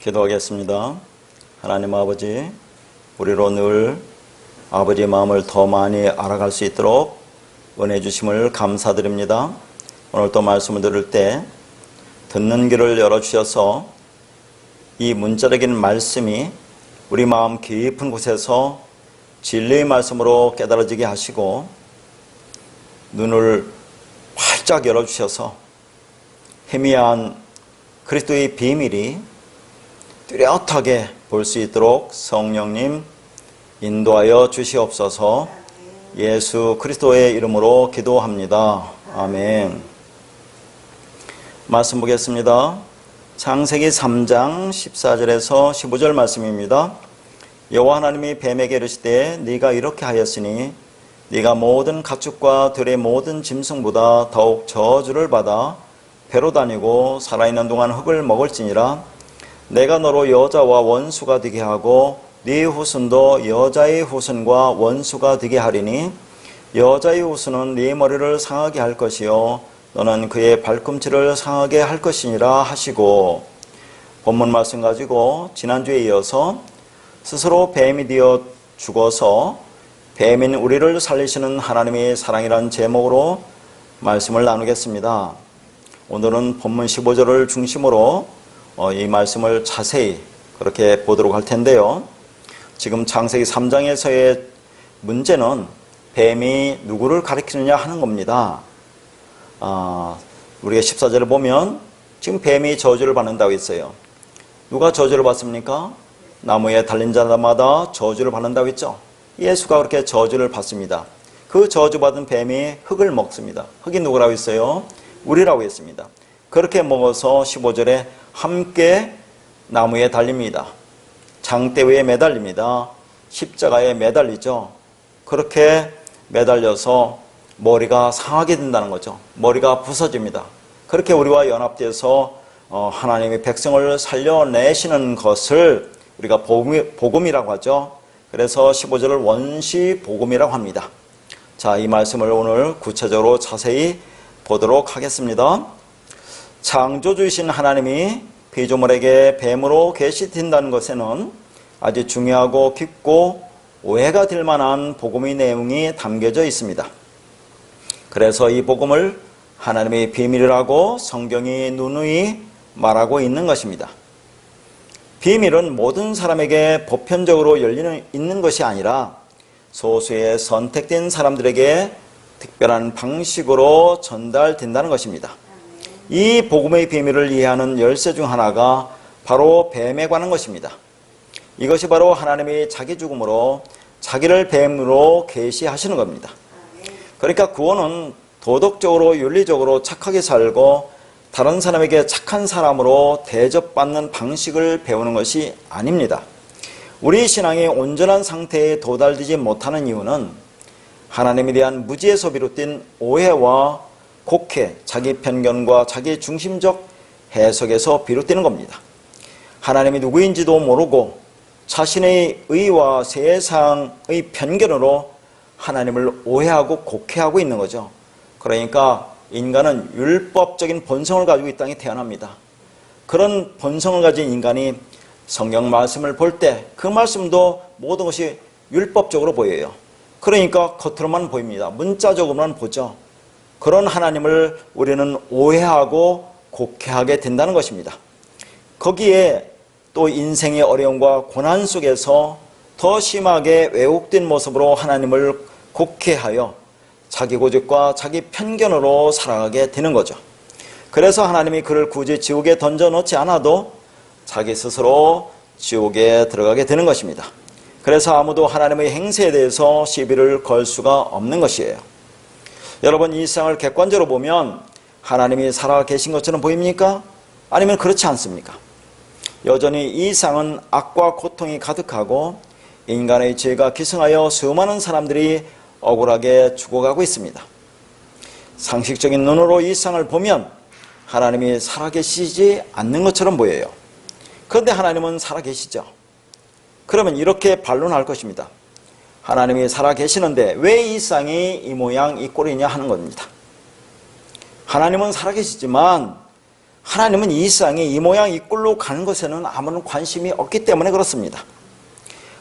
기도하겠습니다. 하나님 아버지, 우리로 늘 아버지의 마음을 더 많이 알아갈 수 있도록 은혜 주심을 감사드립니다. 오늘 또 말씀을 들을 때 듣는 귀를 열어주셔서 이 문자적인 말씀이 우리 마음 깊은 곳에서 진리의 말씀으로 깨달아지게 하시고 눈을 활짝 열어주셔서 희미한 그리스도의 비밀이 뚜렷하게 볼 수 있도록 성령님 인도하여 주시옵소서. 예수 그리스도의 이름으로 기도합니다. 아멘. 말씀 보겠습니다. 창세기 3장 14절에서 15절 말씀입니다. 여호와 하나님이 뱀에게 이르시되 네가 이렇게 하였으니 네가 모든 가축과 들의 모든 짐승보다 더욱 저주를 받아 배로 다니고 살아있는 동안 흙을 먹을지니라. 내가 너로 여자와 원수가 되게 하고 네 후손도 여자의 후손과 원수가 되게 하리니 여자의 후손은 네 머리를 상하게 할 것이요 너는 그의 발꿈치를 상하게 할 것이니라 하시고, 본문 말씀 가지고 지난주에 이어서 스스로 뱀이 되어 죽어서 뱀인 우리를 살리시는 하나님의 사랑이라는 제목으로 말씀을 나누겠습니다. 오늘은 본문 15절을 중심으로 이 말씀을 자세히 그렇게 보도록 할 텐데요. 지금 창세기 3장에서의 문제는 뱀이 누구를 가리키느냐 하는 겁니다. 우리가 14절을 보면 지금 뱀이 저주를 받는다고 했어요. 누가 저주를 받습니까? 나무에 달린 자마다 저주를 받는다고 했죠. 예수가 그렇게 저주를 받습니다. 그 저주받은 뱀이 흙을 먹습니다. 흙이 누구라고 했어요? 우리라고 했습니다. 그렇게 먹어서 15절에 함께 나무에 달립니다. 장대 위에 매달립니다. 십자가에 매달리죠. 그렇게 매달려서 머리가 상하게 된다는 거죠. 머리가 부서집니다. 그렇게 우리와 연합돼서 하나님의 백성을 살려내시는 것을 우리가 복음이라고 하죠. 그래서 15절을 원시복음이라고 합니다. 자, 이 말씀을 오늘 구체적으로 자세히 보도록 하겠습니다. 창조주이신 하나님이 피조물에게 뱀으로 계시된다는 것에는 아주 중요하고 깊고 오해가 될 만한 복음의 내용이 담겨져 있습니다. 그래서 이 복음을 하나님의 비밀이라고 성경이 누누이 말하고 있는 것입니다. 비밀은 모든 사람에게 보편적으로 있는 것이 아니라 소수의 선택된 사람들에게 특별한 방식으로 전달된다는 것입니다. 이 복음의 비밀을 이해하는 열쇠 중 하나가 바로 뱀에 관한 것입니다. 이것이 바로 하나님이 자기 죽음으로 자기를 뱀으로 계시하시는 겁니다. 그러니까 구원은 도덕적으로 윤리적으로 착하게 살고 다른 사람에게 착한 사람으로 대접받는 방식을 배우는 것이 아닙니다. 우리 신앙이 온전한 상태에 도달되지 못하는 이유는 하나님에 대한 무지에서 비롯된 오해와 곡해, 자기 편견과 자기 중심적 해석에서 비롯되는 겁니다. 하나님이 누구인지도 모르고 자신의 의와 세상의 편견으로 하나님을 오해하고 곡해하고 있는 거죠. 그러니까 인간은 율법적인 본성을 가지고 이 땅에 태어납니다. 그런 본성을 가진 인간이 성경 말씀을 볼 때 그 말씀도 모든 것이 율법적으로 보여요. 그러니까 겉으로만 보입니다. 문자적으로만 보죠. 그런 하나님을 우리는 오해하고 곡해하게 된다는 것입니다. 거기에 또 인생의 어려움과 고난 속에서 더 심하게 왜곡된 모습으로 하나님을 곡해하여 자기 고집과 자기 편견으로 살아가게 되는 거죠. 그래서 하나님이 그를 굳이 지옥에 던져놓지 않아도 자기 스스로 지옥에 들어가게 되는 것입니다. 그래서 아무도 하나님의 행세에 대해서 시비를 걸 수가 없는 것이에요. 여러분, 이 세상을 객관적으로 보면 하나님이 살아계신 것처럼 보입니까? 아니면 그렇지 않습니까? 여전히 이 세상은 악과 고통이 가득하고 인간의 죄가 기승하여 수많은 사람들이 억울하게 죽어가고 있습니다. 상식적인 눈으로 이 세상을 보면 하나님이 살아계시지 않는 것처럼 보여요. 그런데 하나님은 살아계시죠. 그러면 이렇게 반론할 것입니다. 하나님이 살아계시는데 왜 이 세상이 이 모양 이 꼴이냐 하는 겁니다. 하나님은 살아계시지만 하나님은 이 세상이 이 모양 이 꼴로 가는 것에는 아무런 관심이 없기 때문에 그렇습니다.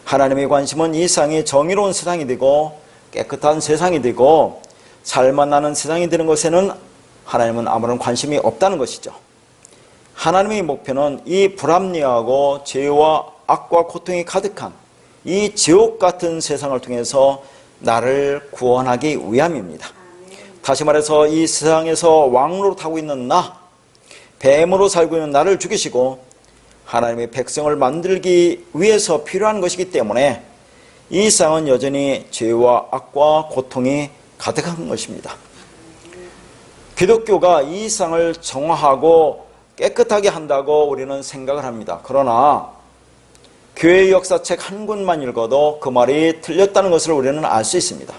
하나님의 관심은 이 세상이 정의로운 세상이 되고 깨끗한 세상이 되고 살만 나는 세상이 되는 것에는 하나님은 아무런 관심이 없다는 것이죠. 하나님의 목표는 이 불합리하고 죄와 악과 고통이 가득한 이 지옥 같은 세상을 통해서 나를 구원하기 위함입니다. 다시 말해서 이 세상에서 왕노릇하고 있는 나, 뱀으로 살고 있는 나를 죽이시고 하나님의 백성을 만들기 위해서 필요한 것이기 때문에 이 세상은 여전히 죄와 악과 고통이 가득한 것입니다. 기독교가 이 세상을 정화하고 깨끗하게 한다고 우리는 생각을 합니다. 그러나 교회 역사책 한 권만 읽어도 그 말이 틀렸다는 것을 우리는 알 수 있습니다.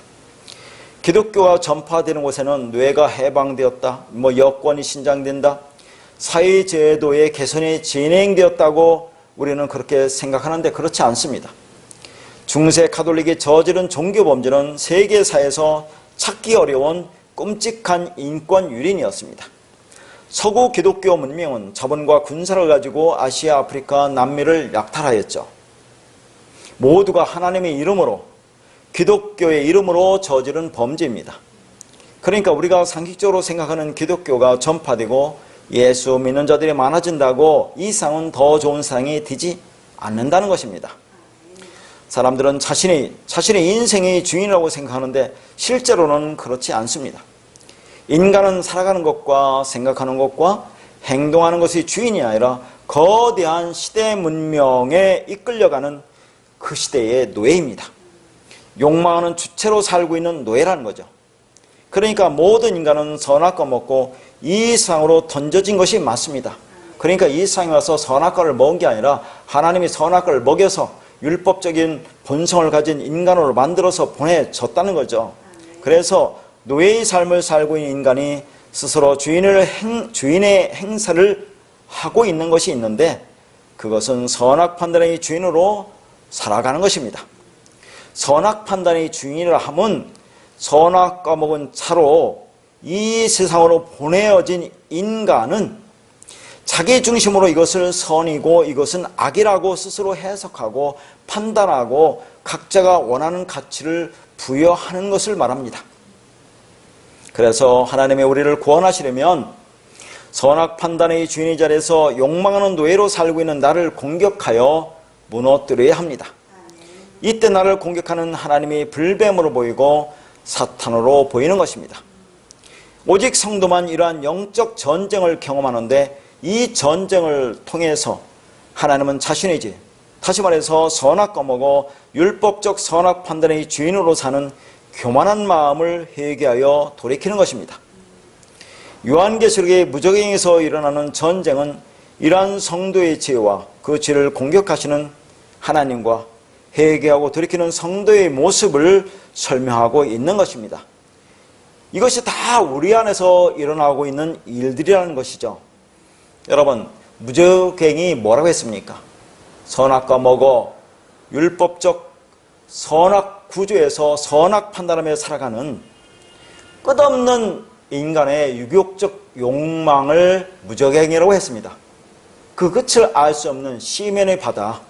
기독교가 전파되는 곳에는 뇌가 해방되었다, 여권이 신장된다, 사회제도의 개선이 진행되었다고 우리는 그렇게 생각하는데 그렇지 않습니다. 중세 가톨릭이 저지른 종교범죄는 세계사에서 찾기 어려운 끔찍한 인권 유린이었습니다. 서구 기독교 문명은 자본과 군사를 가지고 아시아, 아프리카, 남미를 약탈하였죠. 모두가 하나님의 이름으로, 기독교의 이름으로 저지른 범죄입니다. 그러니까 우리가 상식적으로 생각하는 기독교가 전파되고 예수 믿는 자들이 많아진다고 이 세상은 더 좋은 세상이 되지 않는다는 것입니다. 사람들은 자신의 인생의 주인이라고 생각하는데 실제로는 그렇지 않습니다. 인간은 살아가는 것과 생각하는 것과 행동하는 것이 주인이 아니라 거대한 시대 문명에 이끌려가는 그 시대의 노예입니다. 욕망하는 주체로 살고 있는 노예라는 거죠. 그러니까 모든 인간은 선악과 먹고 이 세상으로 던져진 것이 맞습니다. 그러니까 이 세상에 와서 선악과를 먹은 게 아니라 하나님이 선악과를 먹여서 율법적인 본성을 가진 인간으로 만들어서 보내줬다는 거죠. 그래서 노예의 삶을 살고 있는 인간이 스스로 주인의 행사를 하고 있는 것이 있는데 그것은 선악 판단의 주인으로 살아가는 것입니다. 선악 판단의 주인이라 함은 선악과 먹은 차로 이 세상으로 보내어진 인간은 자기 중심으로 이것을 선이고 이것은 악이라고 스스로 해석하고 판단하고 각자가 원하는 가치를 부여하는 것을 말합니다. 그래서 하나님의 우리를 구원하시려면 선악 판단의 주인의 자리에서 욕망하는 노예로 살고 있는 나를 공격하여 무너뜨려야 합니다. 이때 나를 공격하는 하나님이 불뱀으로 보이고 사탄으로 보이는 것입니다. 오직 성도만 이러한 영적 전쟁을 경험하는데 이 전쟁을 통해서 하나님은 자신이지, 다시 말해서 선악과 먹어 율법적 선악 판단의 주인으로 사는 교만한 마음을 회개하여 돌이키는 것입니다. 요한계시록의 무적행에서 일어나는 전쟁은 이러한 성도의 죄와 그 죄를 공격하시는 하나님과 회개하고 돌이키는 성도의 모습을 설명하고 있는 것입니다. 이것이 다 우리 안에서 일어나고 있는 일들이라는 것이죠. 여러분, 무적행이 뭐라고 했습니까? 선악과 먹어 율법적 선악 구조에서 선악 판단하며 살아가는 끝없는 인간의 유욕적 욕망을 무적행이라고 했습니다. 그 끝을 알 수 없는 시면의 바다,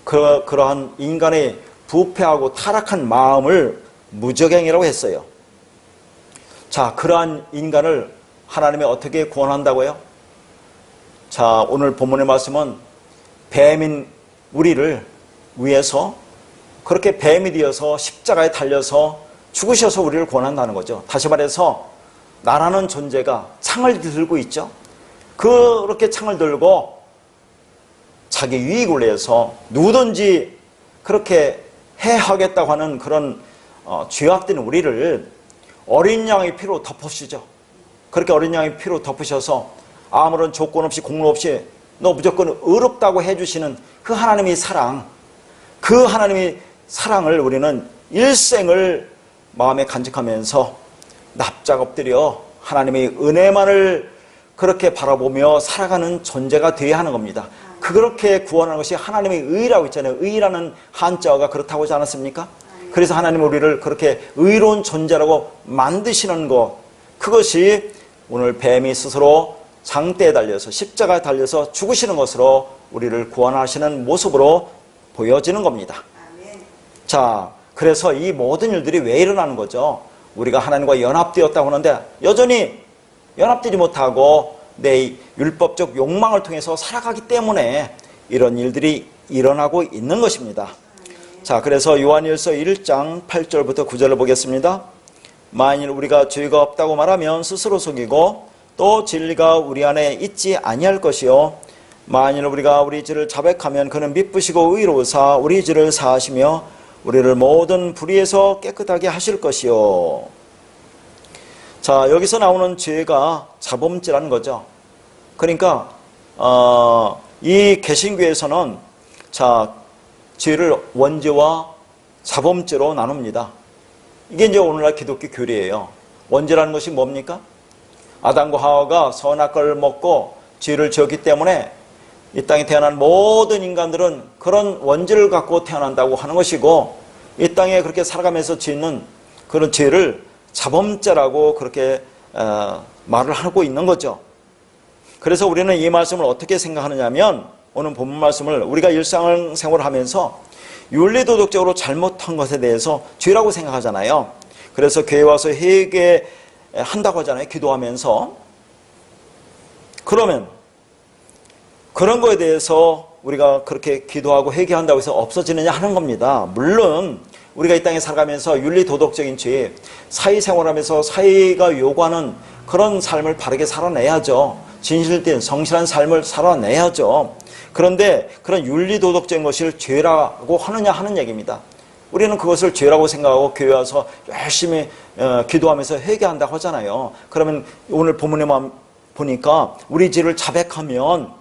그러한 인간의 부패하고 타락한 마음을 무적행이라고 했어요. 자, 그러한 인간을 하나님이 어떻게 구원한다고요? 자, 오늘 본문의 말씀은 뱀인 우리를 위해서 그렇게 뱀이 되어서 십자가에 달려서 죽으셔서 우리를 구원한다는 거죠. 다시 말해서 나라는 존재가 창을 들고 있죠. 그렇게 창을 들고 자기 유익을 위해서 누구든지 그렇게 해하겠다고 하는 그런 죄악된 우리를 어린 양의 피로 덮으시죠. 그렇게 어린 양의 피로 덮으셔서 아무런 조건 없이 공로 없이 너 무조건 의롭다고 해주시는 그 하나님의 사랑, 그 하나님의 사랑을 우리는 일생을 마음에 간직하면서 납작 엎드려 하나님의 은혜만을 그렇게 바라보며 살아가는 존재가 되어야 하는 겁니다. 그렇게 구원하는 것이 하나님의 의라고 있잖아요. 의라는 한자어가 그렇다고 하지 않았습니까? 그래서 하나님 우리를 그렇게 의로운 존재라고 만드시는 것, 그것이 오늘 뱀이 스스로 장대에 달려서 십자가에 달려서 죽으시는 것으로 우리를 구원하시는 모습으로 보여지는 겁니다. 자, 그래서 이 모든 일들이 왜 일어나는 거죠? 우리가 하나님과 연합되었다고 하는데 여전히 연합되지 못하고 내 율법적 욕망을 통해서 살아가기 때문에 이런 일들이 일어나고 있는 것입니다. 자, 그래서 요한일서 1장 8절부터 9절을 보겠습니다. 만일 우리가 죄가 없다고 말하면 스스로 속이고 또 진리가 우리 안에 있지 아니할 것이요 만일 우리가 우리 죄를 자백하면 그는 미쁘시고 의로우사 우리 죄를 사하시며 우리를 모든 불의에서 깨끗하게 하실 것이요. 자, 여기서 나오는 죄가 자범죄라는 거죠. 그러니까 이 개신교에서는 자, 죄를 원죄와 자범죄로 나눕니다. 이게 이제 오늘날 기독교 교리예요. 원죄라는 것이 뭡니까? 아담과 하와가 선악과를 먹고 죄를 지었기 때문에 이 땅에 태어난 모든 인간들은 그런 원죄를 갖고 태어난다고 하는 것이고 이 땅에 그렇게 살아가면서 짓는 그런 죄를 자범죄라고 그렇게 말을 하고 있는 거죠. 그래서 우리는 이 말씀을 어떻게 생각하느냐 하면 오늘 본문 말씀을 우리가 일상생활을 하면서 윤리도덕적으로 잘못한 것에 대해서 죄라고 생각하잖아요. 그래서 교회 와서 회개한다고 하잖아요. 기도하면서. 그러면 그런 거에 대해서 우리가 그렇게 기도하고 회개한다고 해서 없어지느냐 하는 겁니다. 물론 우리가 이 땅에 살아가면서 윤리도덕적인 죄, 사회생활하면서 사회가 요구하는 그런 삶을 바르게 살아내야죠. 진실된 성실한 삶을 살아내야죠. 그런데 그런 윤리도덕적인 것을 죄라고 하느냐 하는 얘기입니다. 우리는 그것을 죄라고 생각하고 교회 와서 열심히 기도하면서 회개한다고 하잖아요. 그러면 오늘 본문에만 보니까 우리 죄를 자백하면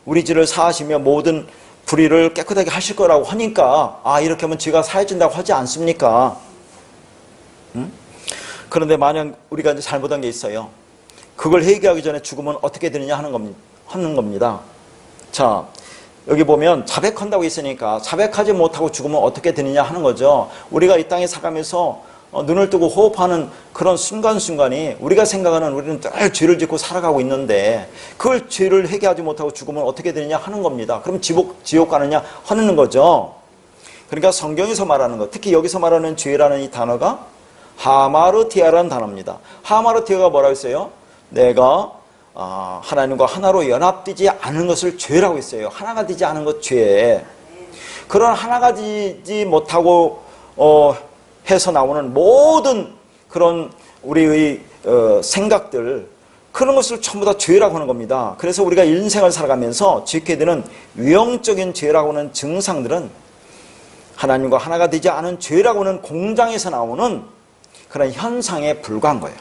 우리 죄를 사하시며 모든 불의를 깨끗하게 하실 거라고 하니까 이렇게 하면 죄가 사해진다고 하지 않습니까? 그런데 만약 우리가 이제 잘못한 게 있어요. 그걸 회개하기 전에 죽으면 어떻게 되느냐 하는 겁니다. 자, 여기 보면 자백한다고 했으니까 자백하지 못하고 죽으면 어떻게 되느냐 하는 거죠. 우리가 이 땅에 살아가면서 눈을 뜨고 호흡하는 그런 순간순간이 우리가 생각하는 우리는 늘 죄를 짓고 살아가고 있는데 그걸 죄를 회개하지 못하고 죽으면 어떻게 되느냐 하는 겁니다. 그럼 지옥 가느냐 하는 거죠. 그러니까 성경에서 말하는 것, 특히 여기서 말하는 죄라는 이 단어가 하마르티아라는 단어입니다. 하마르티아가 뭐라고 했어요? 내가 하나님과 하나로 연합되지 않은 것을 죄라고 했어요. 하나가 되지 않은 것 죄. 그런 하나가 되지 못하고 해서 나오는 모든 그런 우리의 생각들, 그런 것을 전부 다 죄라고 하는 겁니다. 그래서 우리가 인생을 살아가면서 짓게 되는 위형적인 죄라고 하는 증상들은 하나님과 하나가 되지 않은 죄라고 하는 공장에서 나오는 그런 현상에 불과한 거예요.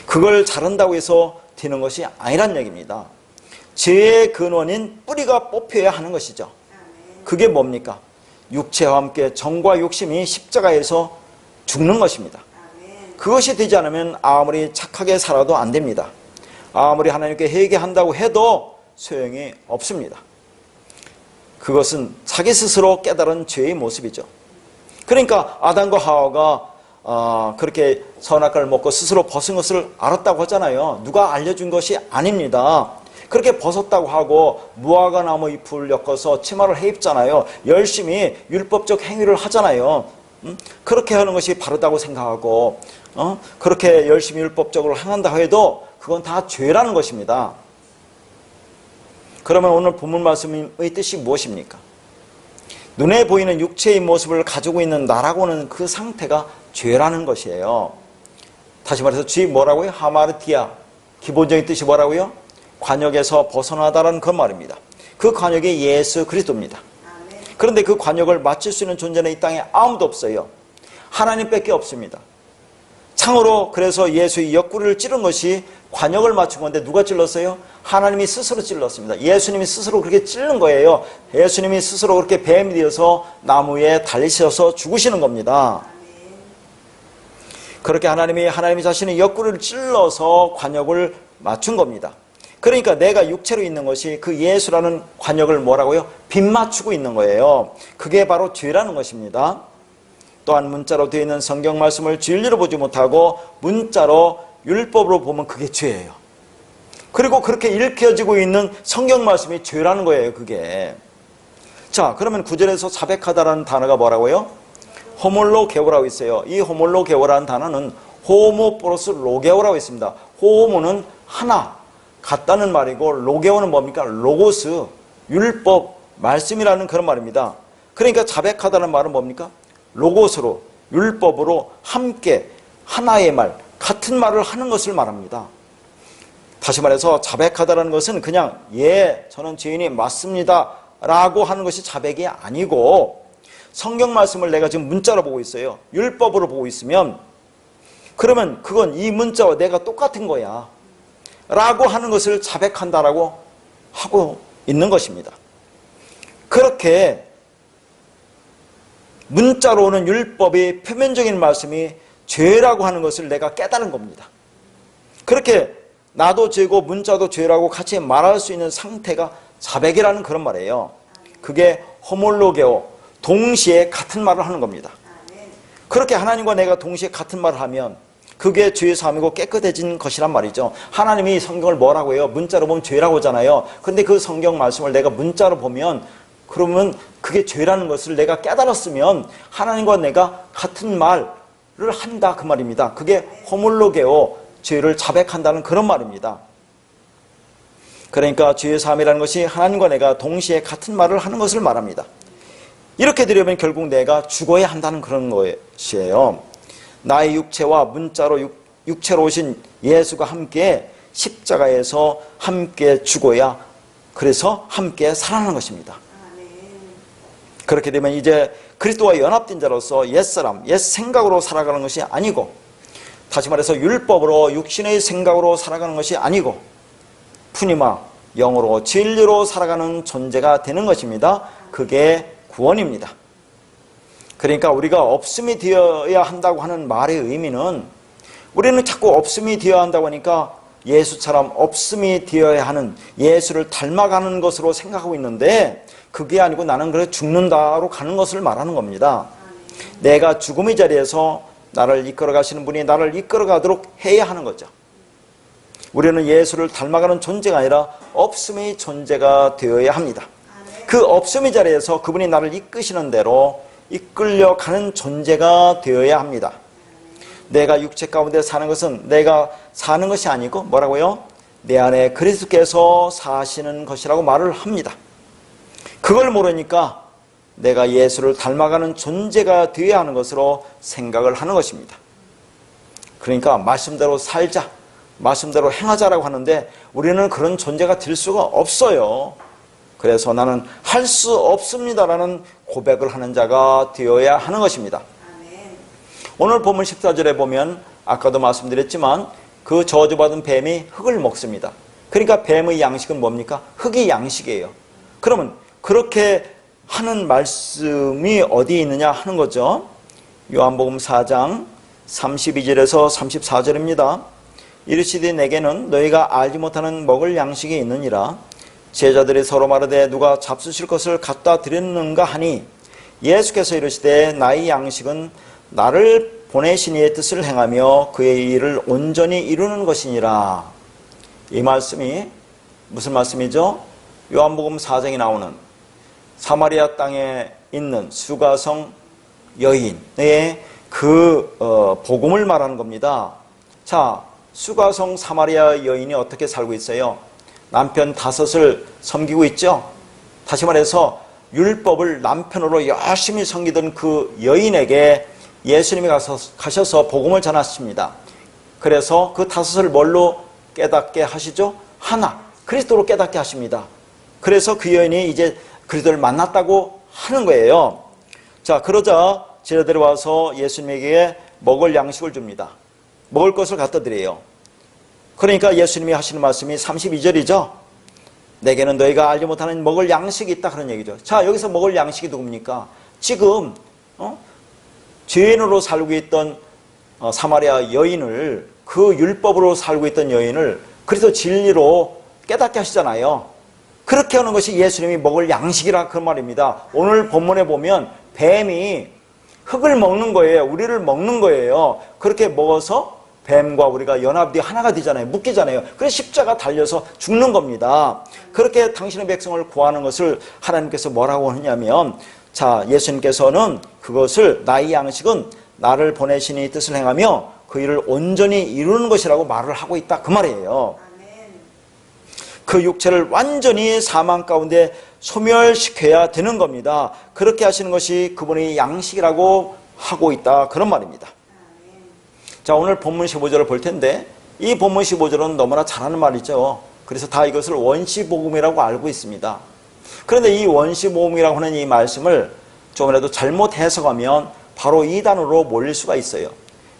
그걸 자른다고 해서 되는 것이 아니란 얘기입니다. 죄의 근원인 뿌리가 뽑혀야 하는 것이죠. 그게 뭡니까? 육체와 함께 정과 욕심이 십자가에서 죽는 것입니다. 그것이 되지 않으면 아무리 착하게 살아도 안 됩니다. 아무리 하나님께 회개한다고 해도 소용이 없습니다. 그것은 자기 스스로 깨달은 죄의 모습이죠. 그러니까 아담과 하와가 그렇게 선악과를 먹고 스스로 벗은 것을 알았다고 하잖아요. 누가 알려준 것이 아닙니다. 그렇게 벗었다고 하고 무화과 나무 잎을 엮어서 치마를 해입잖아요. 열심히 율법적 행위를 하잖아요. 그렇게 하는 것이 바르다고 생각하고 그렇게 열심히 율법적으로 행한다 해도 그건 다 죄라는 것입니다. 그러면 오늘 본문 말씀의 뜻이 무엇입니까? 눈에 보이는 육체의 모습을 가지고 있는 나라고는 그 상태가 죄라는 것이에요. 다시 말해서 죄 뭐라고요? 하마르티아. 기본적인 뜻이 뭐라고요? 관역에서 벗어나다라는 그 말입니다. 그 관역이 예수 그리스도입니다. 그런데 그 관역을 맞출 수 있는 존재는 이 땅에 아무도 없어요. 하나님밖에 없습니다. 창으로 그래서 예수의 옆구리를 찌른 것이 관역을 맞춘 건데 누가 찔렀어요? 하나님이 스스로 찔렀습니다. 예수님이 스스로 그렇게 찔른 거예요. 예수님이 스스로 그렇게 뱀이 되어서 나무에 달리셔서 죽으시는 겁니다. 그렇게 하나님이 자신의 옆구리를 찔러서 관역을 맞춘 겁니다. 그러니까 내가 육체로 있는 것이 그 예수라는 관역을 뭐라고요? 빗맞추고 있는 거예요. 그게 바로 죄라는 것입니다. 또한 문자로 되어 있는 성경 말씀을 진리로 보지 못하고 문자로 율법으로 보면 그게 죄예요. 그리고 그렇게 읽혀지고 있는 성경 말씀이 죄라는 거예요, 그게. 자, 그러면 9절에서 자백하다라는 단어가 뭐라고요? 호몰로게오라고 있어요. 이 호몰로게오라는 단어는 호모 플러스 로게오라고 있습니다. 호모는 하나, 같다는 말이고, 로게오는 뭡니까? 로고스, 율법, 말씀이라는 그런 말입니다. 그러니까 자백하다는 말은 뭡니까? 로고스로, 율법으로 함께 하나의 말, 같은 말을 하는 것을 말합니다. 다시 말해서 자백하다는 것은 그냥 예, 저는 죄인이 맞습니다 라고 하는 것이 자백이 아니고, 성경 말씀을 내가 지금 문자로 보고 있어요. 율법으로 보고 있으면 그러면 그건 이 문자와 내가 똑같은 거야 라고 하는 것을 자백한다라고 하고 있는 것입니다. 그렇게 문자로 오는 율법의 표면적인 말씀이 죄라고 하는 것을 내가 깨달은 겁니다. 그렇게 나도 죄고 문자도 죄라고 같이 말할 수 있는 상태가 자백이라는 그런 말이에요. 그게 호몰로게오, 동시에 같은 말을 하는 겁니다. 그렇게 하나님과 내가 동시에 같은 말을 하면 그게 죄의 사함이고 깨끗해진 것이란 말이죠. 하나님이 성경을 뭐라고 해요? 문자로 보면 죄라고 하잖아요. 그런데 그 성경 말씀을 내가 문자로 보면 그러면 그게 죄라는 것을 내가 깨달았으면 하나님과 내가 같은 말을 한다 그 말입니다. 그게 호몰로게오, 죄를 자백한다는 그런 말입니다. 그러니까 죄의 사함이라는 것이 하나님과 내가 동시에 같은 말을 하는 것을 말합니다. 이렇게 되려면 결국 내가 죽어야 한다는 그런 것이에요. 나의 육체와 문자로 육체로 오신 예수가 함께 십자가에서 함께 죽어야, 그래서 함께 살아나는 것입니다. 그렇게 되면 이제 그리스도와 연합된 자로서 옛사람, 옛 생각으로 살아가는 것이 아니고, 다시 말해서 율법으로 육신의 생각으로 살아가는 것이 아니고 푸니마, 영으로 진리로 살아가는 존재가 되는 것입니다. 그게 구원입니다. 그러니까 우리가 없음이 되어야 한다고 하는 말의 의미는, 우리는 자꾸 없음이 되어야 한다고 하니까 예수처럼 없음이 되어야 하는, 예수를 닮아가는 것으로 생각하고 있는데 그게 아니고 나는 그래 죽는다로 가는 것을 말하는 겁니다. 내가 죽음의 자리에서 나를 이끌어 가시는 분이 나를 이끌어 가도록 해야 하는 거죠. 우리는 예수를 닮아가는 존재가 아니라 없음의 존재가 되어야 합니다. 그 없음의 자리에서 그분이 나를 이끄시는 대로 이끌려가는 존재가 되어야 합니다. 내가 육체 가운데 사는 것은 내가 사는 것이 아니고 뭐라고요? 내 안에 그리스도께서 사시는 것이라고 말을 합니다. 그걸 모르니까 내가 예수를 닮아가는 존재가 되어야 하는 것으로 생각을 하는 것입니다. 그러니까 말씀대로 살자, 말씀대로 행하자라고 하는데 우리는 그런 존재가 될 수가 없어요. 그래서 나는 할 수 없습니다라는 고백을 하는 자가 되어야 하는 것입니다. 오늘 본문 14절에 보면 아까도 말씀드렸지만 그 저주받은 뱀이 흙을 먹습니다. 그러니까 뱀의 양식은 뭡니까? 흙이 양식이에요. 그러면 그렇게 하는 말씀이 어디에 있느냐 하는 거죠. 요한복음 4장 32절에서 34절입니다. 이르시되 내게는 너희가 알지 못하는 먹을 양식이 있느니라. 제자들이 서로 말하되 누가 잡수실 것을 갖다 드렸는가 하니 예수께서 이르시되 나의 양식은 나를 보내신 이의 뜻을 행하며 그의 일을 온전히 이루는 것이니라. 이 말씀이 무슨 말씀이죠? 요한복음 4장에 나오는 사마리아 땅에 있는 수가성 여인의 그 복음을 말하는 겁니다. 자, 수가성 사마리아 여인이 어떻게 살고 있어요? 남편 5을 섬기고 있죠. 다시 말해서 율법을 남편으로 열심히 섬기던 그 여인에게 예수님이 가셔서 복음을 전하십니다. 그래서 그 5을 뭘로 깨닫게 하시죠? 하나, 그리스도로 깨닫게 하십니다. 그래서 그 여인이 이제 그리스도를 만났다고 하는 거예요. 자, 그러자 제자들이 와서 예수님에게 먹을 양식을 줍니다. 먹을 것을 갖다 드려요. 그러니까 예수님이 하시는 말씀이 32절이죠. 내게는 너희가 알지 못하는 먹을 양식이 있다 그런 얘기죠. 자, 여기서 먹을 양식이 누굽니까? 지금 죄인으로 살고 있던 사마리아 여인을, 그 율법으로 살고 있던 여인을 그래서 진리로 깨닫게 하시잖아요. 그렇게 하는 것이 예수님이 먹을 양식이라 그 말입니다. 오늘 본문에 보면 뱀이 흙을 먹는 거예요. 우리를 먹는 거예요. 그렇게 먹어서 뱀과 우리가 연합이 하나가 되잖아요. 묶이잖아요. 그래서 십자가 달려서 죽는 겁니다. 그렇게 당신의 백성을 구하는 것을 하나님께서 뭐라고 하냐면, 자, 예수님께서는 그것을 나의 양식은 나를 보내시니 뜻을 행하며 그 일을 온전히 이루는 것이라고 말을 하고 있다, 그 말이에요. 그 육체를 완전히 사망 가운데 소멸시켜야 되는 겁니다. 그렇게 하시는 것이 그분의 양식이라고 하고 있다, 그런 말입니다. 자, 오늘 본문 15절을 볼 텐데, 이 본문 15절은 너무나 잘하는 말이죠. 그래서 다 이것을 원시복음이라고 알고 있습니다. 그런데 이 원시복음이라고 하는 이 말씀을 조금이라도 잘못 해석하면 바로 이단으로 몰릴 수가 있어요.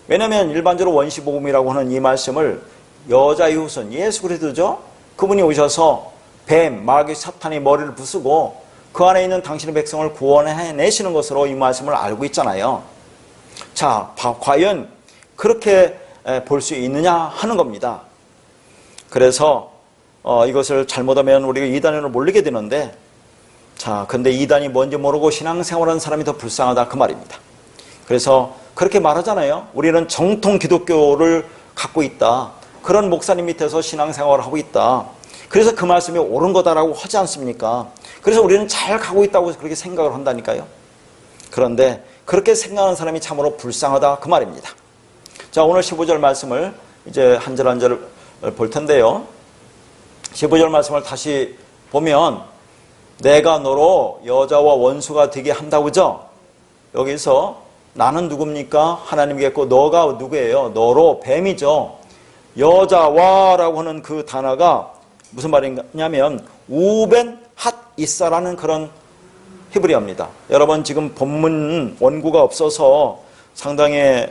왜냐하면 일반적으로 원시복음이라고 하는 이 말씀을 여자의 후손, 예수 그리스도죠. 그분이 오셔서 뱀, 마귀, 사탄의 머리를 부수고 그 안에 있는 당신의 백성을 구원해내시는 것으로 이 말씀을 알고 있잖아요. 자, 과연 그렇게 볼 수 있느냐 하는 겁니다. 그래서 이것을 잘못하면 우리가 이단으로 몰리게 되는데, 자, 근데 이단이 뭔지 모르고 신앙생활하는 사람이 더 불쌍하다, 그 말입니다. 그래서 그렇게 말하잖아요. 우리는 정통 기독교를 갖고 있다. 그런 목사님 밑에서 신앙생활을 하고 있다. 그래서 그 말씀이 옳은 거다라고 하지 않습니까? 그래서 우리는 잘 가고 있다고 그렇게 생각을 한다니까요. 그런데 그렇게 생각하는 사람이 참으로 불쌍하다, 그 말입니다. 자, 오늘 15절 말씀을 이제 한 절 한 절 볼 텐데요. 15절 말씀을 다시 보면, 내가 너로 여자와 원수가 되게 한다고죠? 여기서 나는 누굽니까? 하나님이겠고, 너가 누구예요? 너로, 뱀이죠. 여자와라고 하는 그 단어가 무슨 말이냐면 우벤 핫 이사라는 그런 히브리어입니다. 여러분, 지금 본문 원구가 없어서 상당히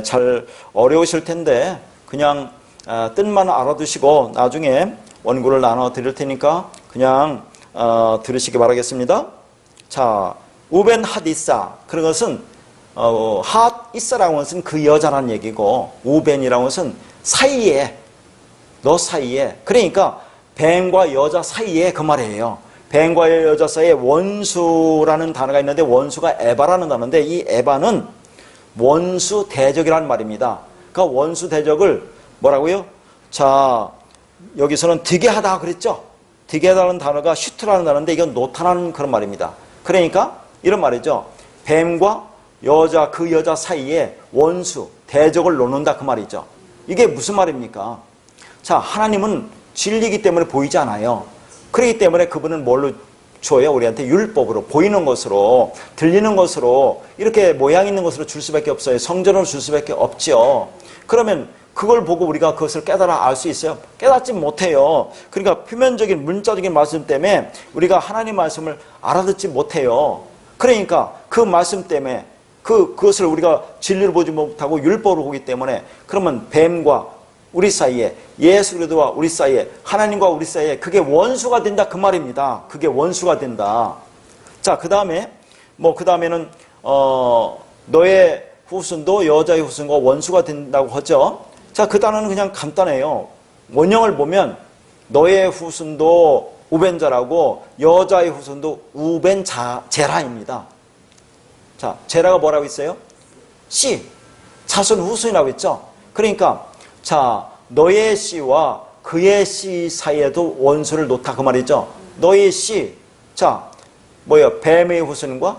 잘 어려우실 텐데 그냥 뜻만 알아두시고 나중에 원구를 나눠 드릴 테니까 그냥 들으시기 바라겠습니다. 자, 우벤 핫 이사, 그런 것은 핫 이사라는 것은 그 여자라는 얘기고, 우벤이라는 것은 사이에, 너 사이에, 그러니까 뱀과 여자 사이에, 그 말이에요. 뱀과 여자 사이에 원수라는 단어가 있는데, 원수가 에바라는 단어인데, 이 에바는 원수 대적이라는 말입니다. 그러니까 원수 대적을 뭐라고요? 자, 여기서는 득해하다 그랬죠? 득해하다는 단어가 슈트라는 단어인데, 이건 노타라는 그런 말입니다. 그러니까 이런 말이죠. 뱀과 여자, 그 여자 사이에 원수, 대적을 놓는다, 그 말이죠. 이게 무슨 말입니까? 자, 하나님은 진리이기 때문에 보이지 않아요. 그렇기 때문에 그분은 뭘로 줘요? 우리한테 율법으로, 보이는 것으로, 들리는 것으로, 이렇게 모양 있는 것으로 줄 수밖에 없어요. 성전으로 줄 수밖에 없죠. 그러면 그걸 보고 우리가 그것을 깨달아 알 수 있어요? 깨닫지 못해요. 그러니까 표면적인 문자적인 말씀 때문에 우리가 하나님 말씀을 알아듣지 못해요. 그러니까 그 말씀 때문에 그것을 우리가 진리로 보지 못하고 율법으로 보기 때문에, 그러면 뱀과 우리 사이에, 예수 그리스도와 우리 사이에, 하나님과 우리 사이에 그게 원수가 된다, 그 말입니다. 그게 원수가 된다. 자, 그 다음에는 너의 후손도 여자의 후손과 원수가 된다고 하죠. 자, 그 단어는 그냥 간단해요. 원형을 보면 너의 후손도 우벤자라고, 여자의 후손도 우벤제라입니다. 자, 제라가 뭐라고 했어요? 씨, 자손 후손이라고 했죠. 그러니까 자, 너의 씨와 그의 씨 사이에도 원수를 놓다, 그 말이죠. 너의 씨, 자, 뭐예요? 뱀의 후손과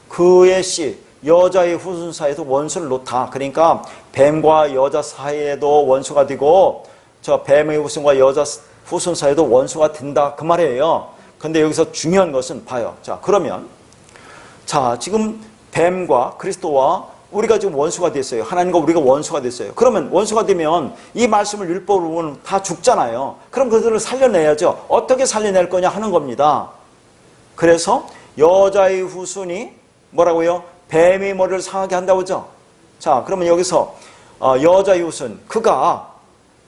그의 씨, 여자의 후손 사이에도 원수를 놓다. 그러니까 뱀과 여자 사이에도 원수가 되고, 저 뱀의 후손과 여자 후손 사이에도 원수가 된다, 그 말이에요. 근데 여기서 중요한 것은 봐요. 자, 그러면 자, 지금 뱀과 그리스도와 우리가 지금 원수가 됐어요. 하나님과 우리가 원수가 됐어요. 그러면 원수가 되면 이 말씀을 율법으로 보면 다 죽잖아요. 그럼 그들을 살려내야죠. 어떻게 살려낼 거냐 하는 겁니다. 그래서 여자의 후손이 뭐라고요? 뱀의 머리를 상하게 한다고 하죠. 자, 그러면 여기서 여자의 후손, 그가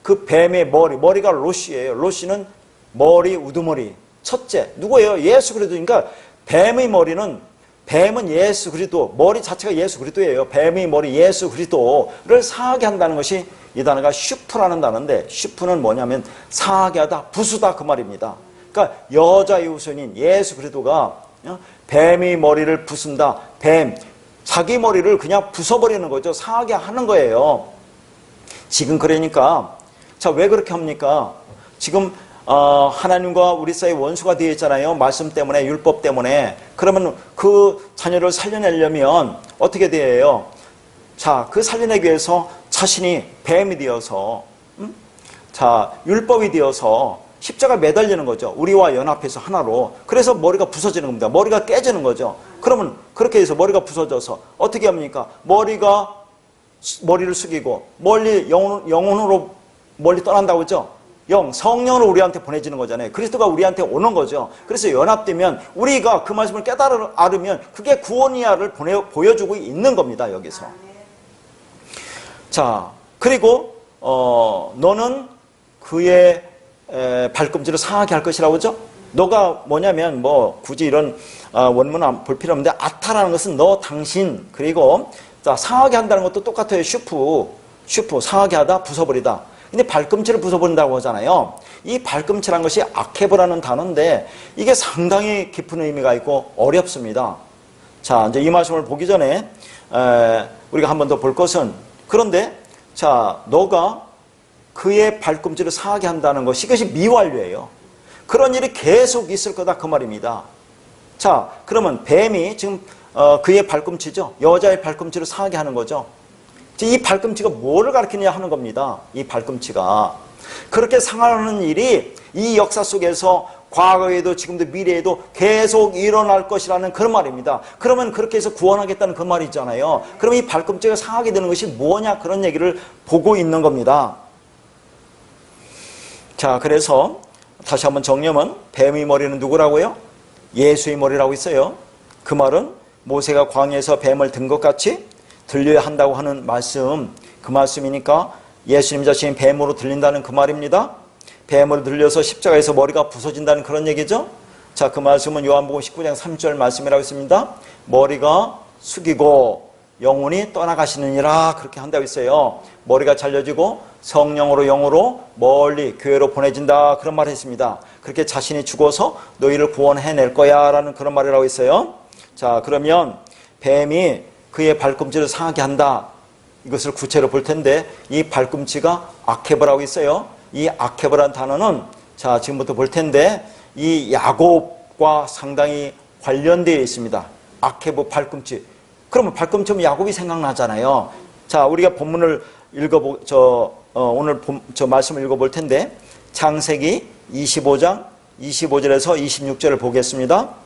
그 뱀의 머리가 롯이에요. 롯이는 머리, 우두머리. 첫째, 누구예요? 예수 그리스도니까 뱀은 예수 그리스도, 머리 자체가 예수 그리스도예요. 뱀의 머리 예수 그리스도를 상하게 한다는 것이 이 단어가 슈프라는 단어인데, 슈프는 뭐냐면 상하게 하다, 부수다, 그 말입니다. 그러니까 여자의 후손인 예수 그리스도가 뱀의 머리를 부순다. 자기 머리를 그냥 부숴버리는 거죠. 상하게 하는 거예요. 지금 그러니까 자, 왜 그렇게 합니까? 지금 하나님과 우리 사이 원수가 되어 있잖아요. 말씀 때문에, 율법 때문에. 그러면 그 자녀를 살려내려면 어떻게 돼요? 자, 그 살려내기 위해서 자신이 뱀이 되어서 자, 율법이 되어서 십자가 매달리는 거죠. 우리와 연합해서 하나로. 그래서 머리가 부서지는 겁니다. 머리가 깨지는 거죠. 그러면 그렇게 해서 머리가 부서져서 어떻게 합니까? 머리를 숙이고 멀리 영혼으로 멀리 떠난다고 했죠. 성령으로 우리한테 보내지는 거잖아요. 그리스도가 우리한테 오는 거죠. 그래서 연합되면 우리가 그 말씀을 깨달으면 그게 구원이야를 보여주고 있는 겁니다. 여기서. 자, 그리고 너는 그의 발꿈치를 상하게 할 것이라고 하죠. 너가 뭐냐면 뭐 굳이 이런 원문 볼 필요 없는데 아타라는 것은 너, 당신, 그리고 자, 상하게 한다는 것도 똑같아요. 슈프 상하게 하다, 부숴버리다. 근데 발꿈치를 부숴버린다고 하잖아요. 이 발꿈치라는 것이 아케브라는 단어인데 이게 상당히 깊은 의미가 있고 어렵습니다. 자, 이제 이 말씀을 보기 전에 우리가 한 번 더 볼 것은, 그런데 자, 너가 그의 발꿈치를 상하게 한다는 것이, 이것이 미완료예요. 그런 일이 계속 있을 거다, 그 말입니다. 자, 그러면 뱀이 지금 그의 발꿈치죠. 여자의 발꿈치를 상하게 하는 거죠. 이 발꿈치가 뭐를 가리키느냐 하는 겁니다. 이 발꿈치가. 그렇게 상하는 일이 이 역사 속에서 과거에도 지금도 미래에도 계속 일어날 것이라는 그런 말입니다. 그러면 그렇게 해서 구원하겠다는 그 말이잖아요. 그럼 이 발꿈치가 상하게 되는 것이 뭐냐, 그런 얘기를 보고 있는 겁니다. 자, 그래서 다시 한번 정리하면 뱀의 머리는 누구라고요? 예수의 머리라고 있어요. 그 말은 모세가 광야에서 뱀을 든 것 같이 들려야 한다고 하는 말씀, 그 말씀이니까 예수님 자신이 뱀으로 들린다는 그 말입니다. 뱀으로 들려서 십자가에서 머리가 부서진다는 그런 얘기죠. 자, 그 말씀은 요한복음 19장 3절 말씀이라고 있습니다. 머리가 숙이고 영혼이 떠나가시느니라, 그렇게 한다고 있어요. 머리가 잘려지고 성령으로 영으로 멀리 교회로 보내진다, 그런 말을 했습니다. 그렇게 자신이 죽어서 너희를 구원해낼 거야 라는 그런 말이라고 있어요. 자, 그러면 뱀이 그의 발꿈치를 상하게 한다, 이것을 구체로 볼 텐데 이 발꿈치가 아케브라고 있어요. 이 아케브라는 단어는 자, 지금부터 볼 텐데 이 야곱과 상당히 관련되어 있습니다. 아케브 발꿈치. 그러면 발꿈치면 야곱이 생각나잖아요. 자, 우리가 본문을 오늘 말씀을 읽어볼 텐데 창세기 25장 25절에서 26절을 보겠습니다.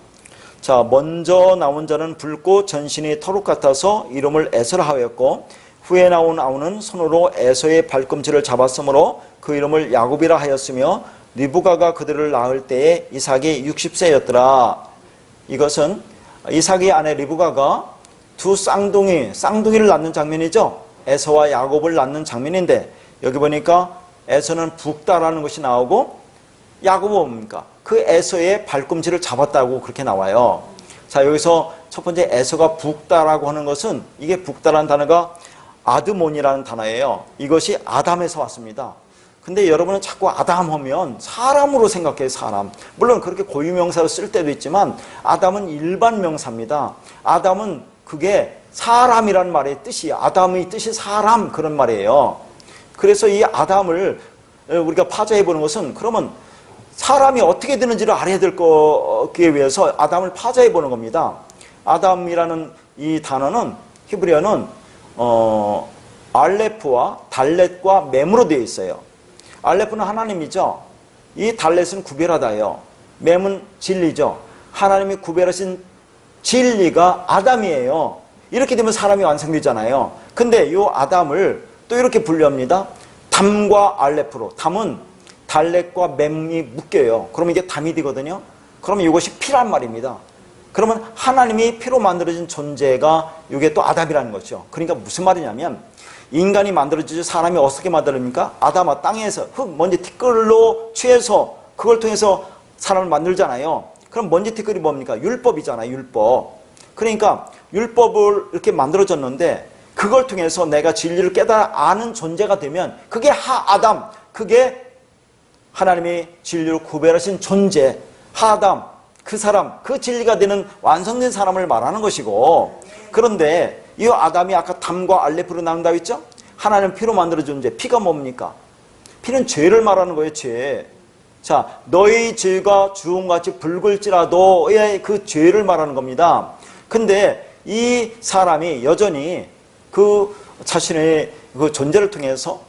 자, 먼저 나온 자는 붉고 전신이 터룩 같아서 이름을 에서라 하였고 후에 나온 아우는 손으로 에서의 발꿈치를 잡았으므로 그 이름을 야곱이라 하였으며 리브가가 그들을 낳을 때에 이삭이 60세였더라. 이것은 이삭의 아내 리브가가 두 쌍둥이를 낳는 장면이죠. 에서와 야곱을 낳는 장면인데 여기 보니까 에서는 붓다라는 것이 나오고 야곱은 뭡니까? 그 에서의 발꿈치를 잡았다고 그렇게 나와요. 자, 여기서 첫 번째 에서가 붓다라고 하는 것은, 이게 붓다라는 단어가 아드몬이라는 단어예요. 이것이 아담에서 왔습니다. 근데 여러분은 자꾸 아담 하면 사람으로 생각해요. 사람. 물론 그렇게 고유명사로 쓸 때도 있지만 아담은 일반 명사입니다. 아담은 그게 사람이라는 말의 뜻이, 아담의 뜻이 사람, 그런 말이에요. 그래서 이 아담을 우리가 파자해 보는 것은, 그러면 사람이 어떻게 되는지를 알아야 될 거기에 위해서 아담을 파자해 보는 겁니다. 아담이라는 이 단어는 히브리어는 알레프와 달렛과 mem으로 되어 있어요. 알레프는 하나님이죠. 이 달렛은 구별하다예요. mem은 진리죠. 하나님이 구별하신 진리가 아담이에요. 이렇게 되면 사람이 완성되잖아요. 근데 이 아담을 또 이렇게 분류합니다. 담과 알레프로. 담은 달렛과 mem이 묶여요. 그러면 이게 담이 되거든요. 그러면 이것이 피란 말입니다. 그러면 하나님이 피로 만들어진 존재가 이게 또 아담이라는 거죠. 그러니까 무슨 말이냐면 인간이 만들어지죠. 사람이 어떻게 만들어집니까? 아담아 땅에서 흙, 먼지, 티끌로 취해서 그걸 통해서 사람을 만들잖아요. 그럼 먼지, 티끌이 뭡니까? 율법이잖아요. 율법. 그러니까 율법을 이렇게 만들어졌는데 그걸 통해서 내가 진리를 깨달아 아는 존재가 되면 그게 하아담, 그게 하나님이 진리로 구별하신 존재, 하아담, 그 사람, 그 진리가 되는 완성된 사람을 말하는 것이고, 그런데 이 아담이 아까 담과 알레프로 나눈다고 했죠? 하나님 피로 만들어준 죄. 피가 뭡니까? 피는 죄를 말하는 거예요, 죄. 자, 너희 죄가 주홍같이 붉을지라도의 그 죄를 말하는 겁니다. 근데 이 사람이 여전히 그 자신의 그 존재를 통해서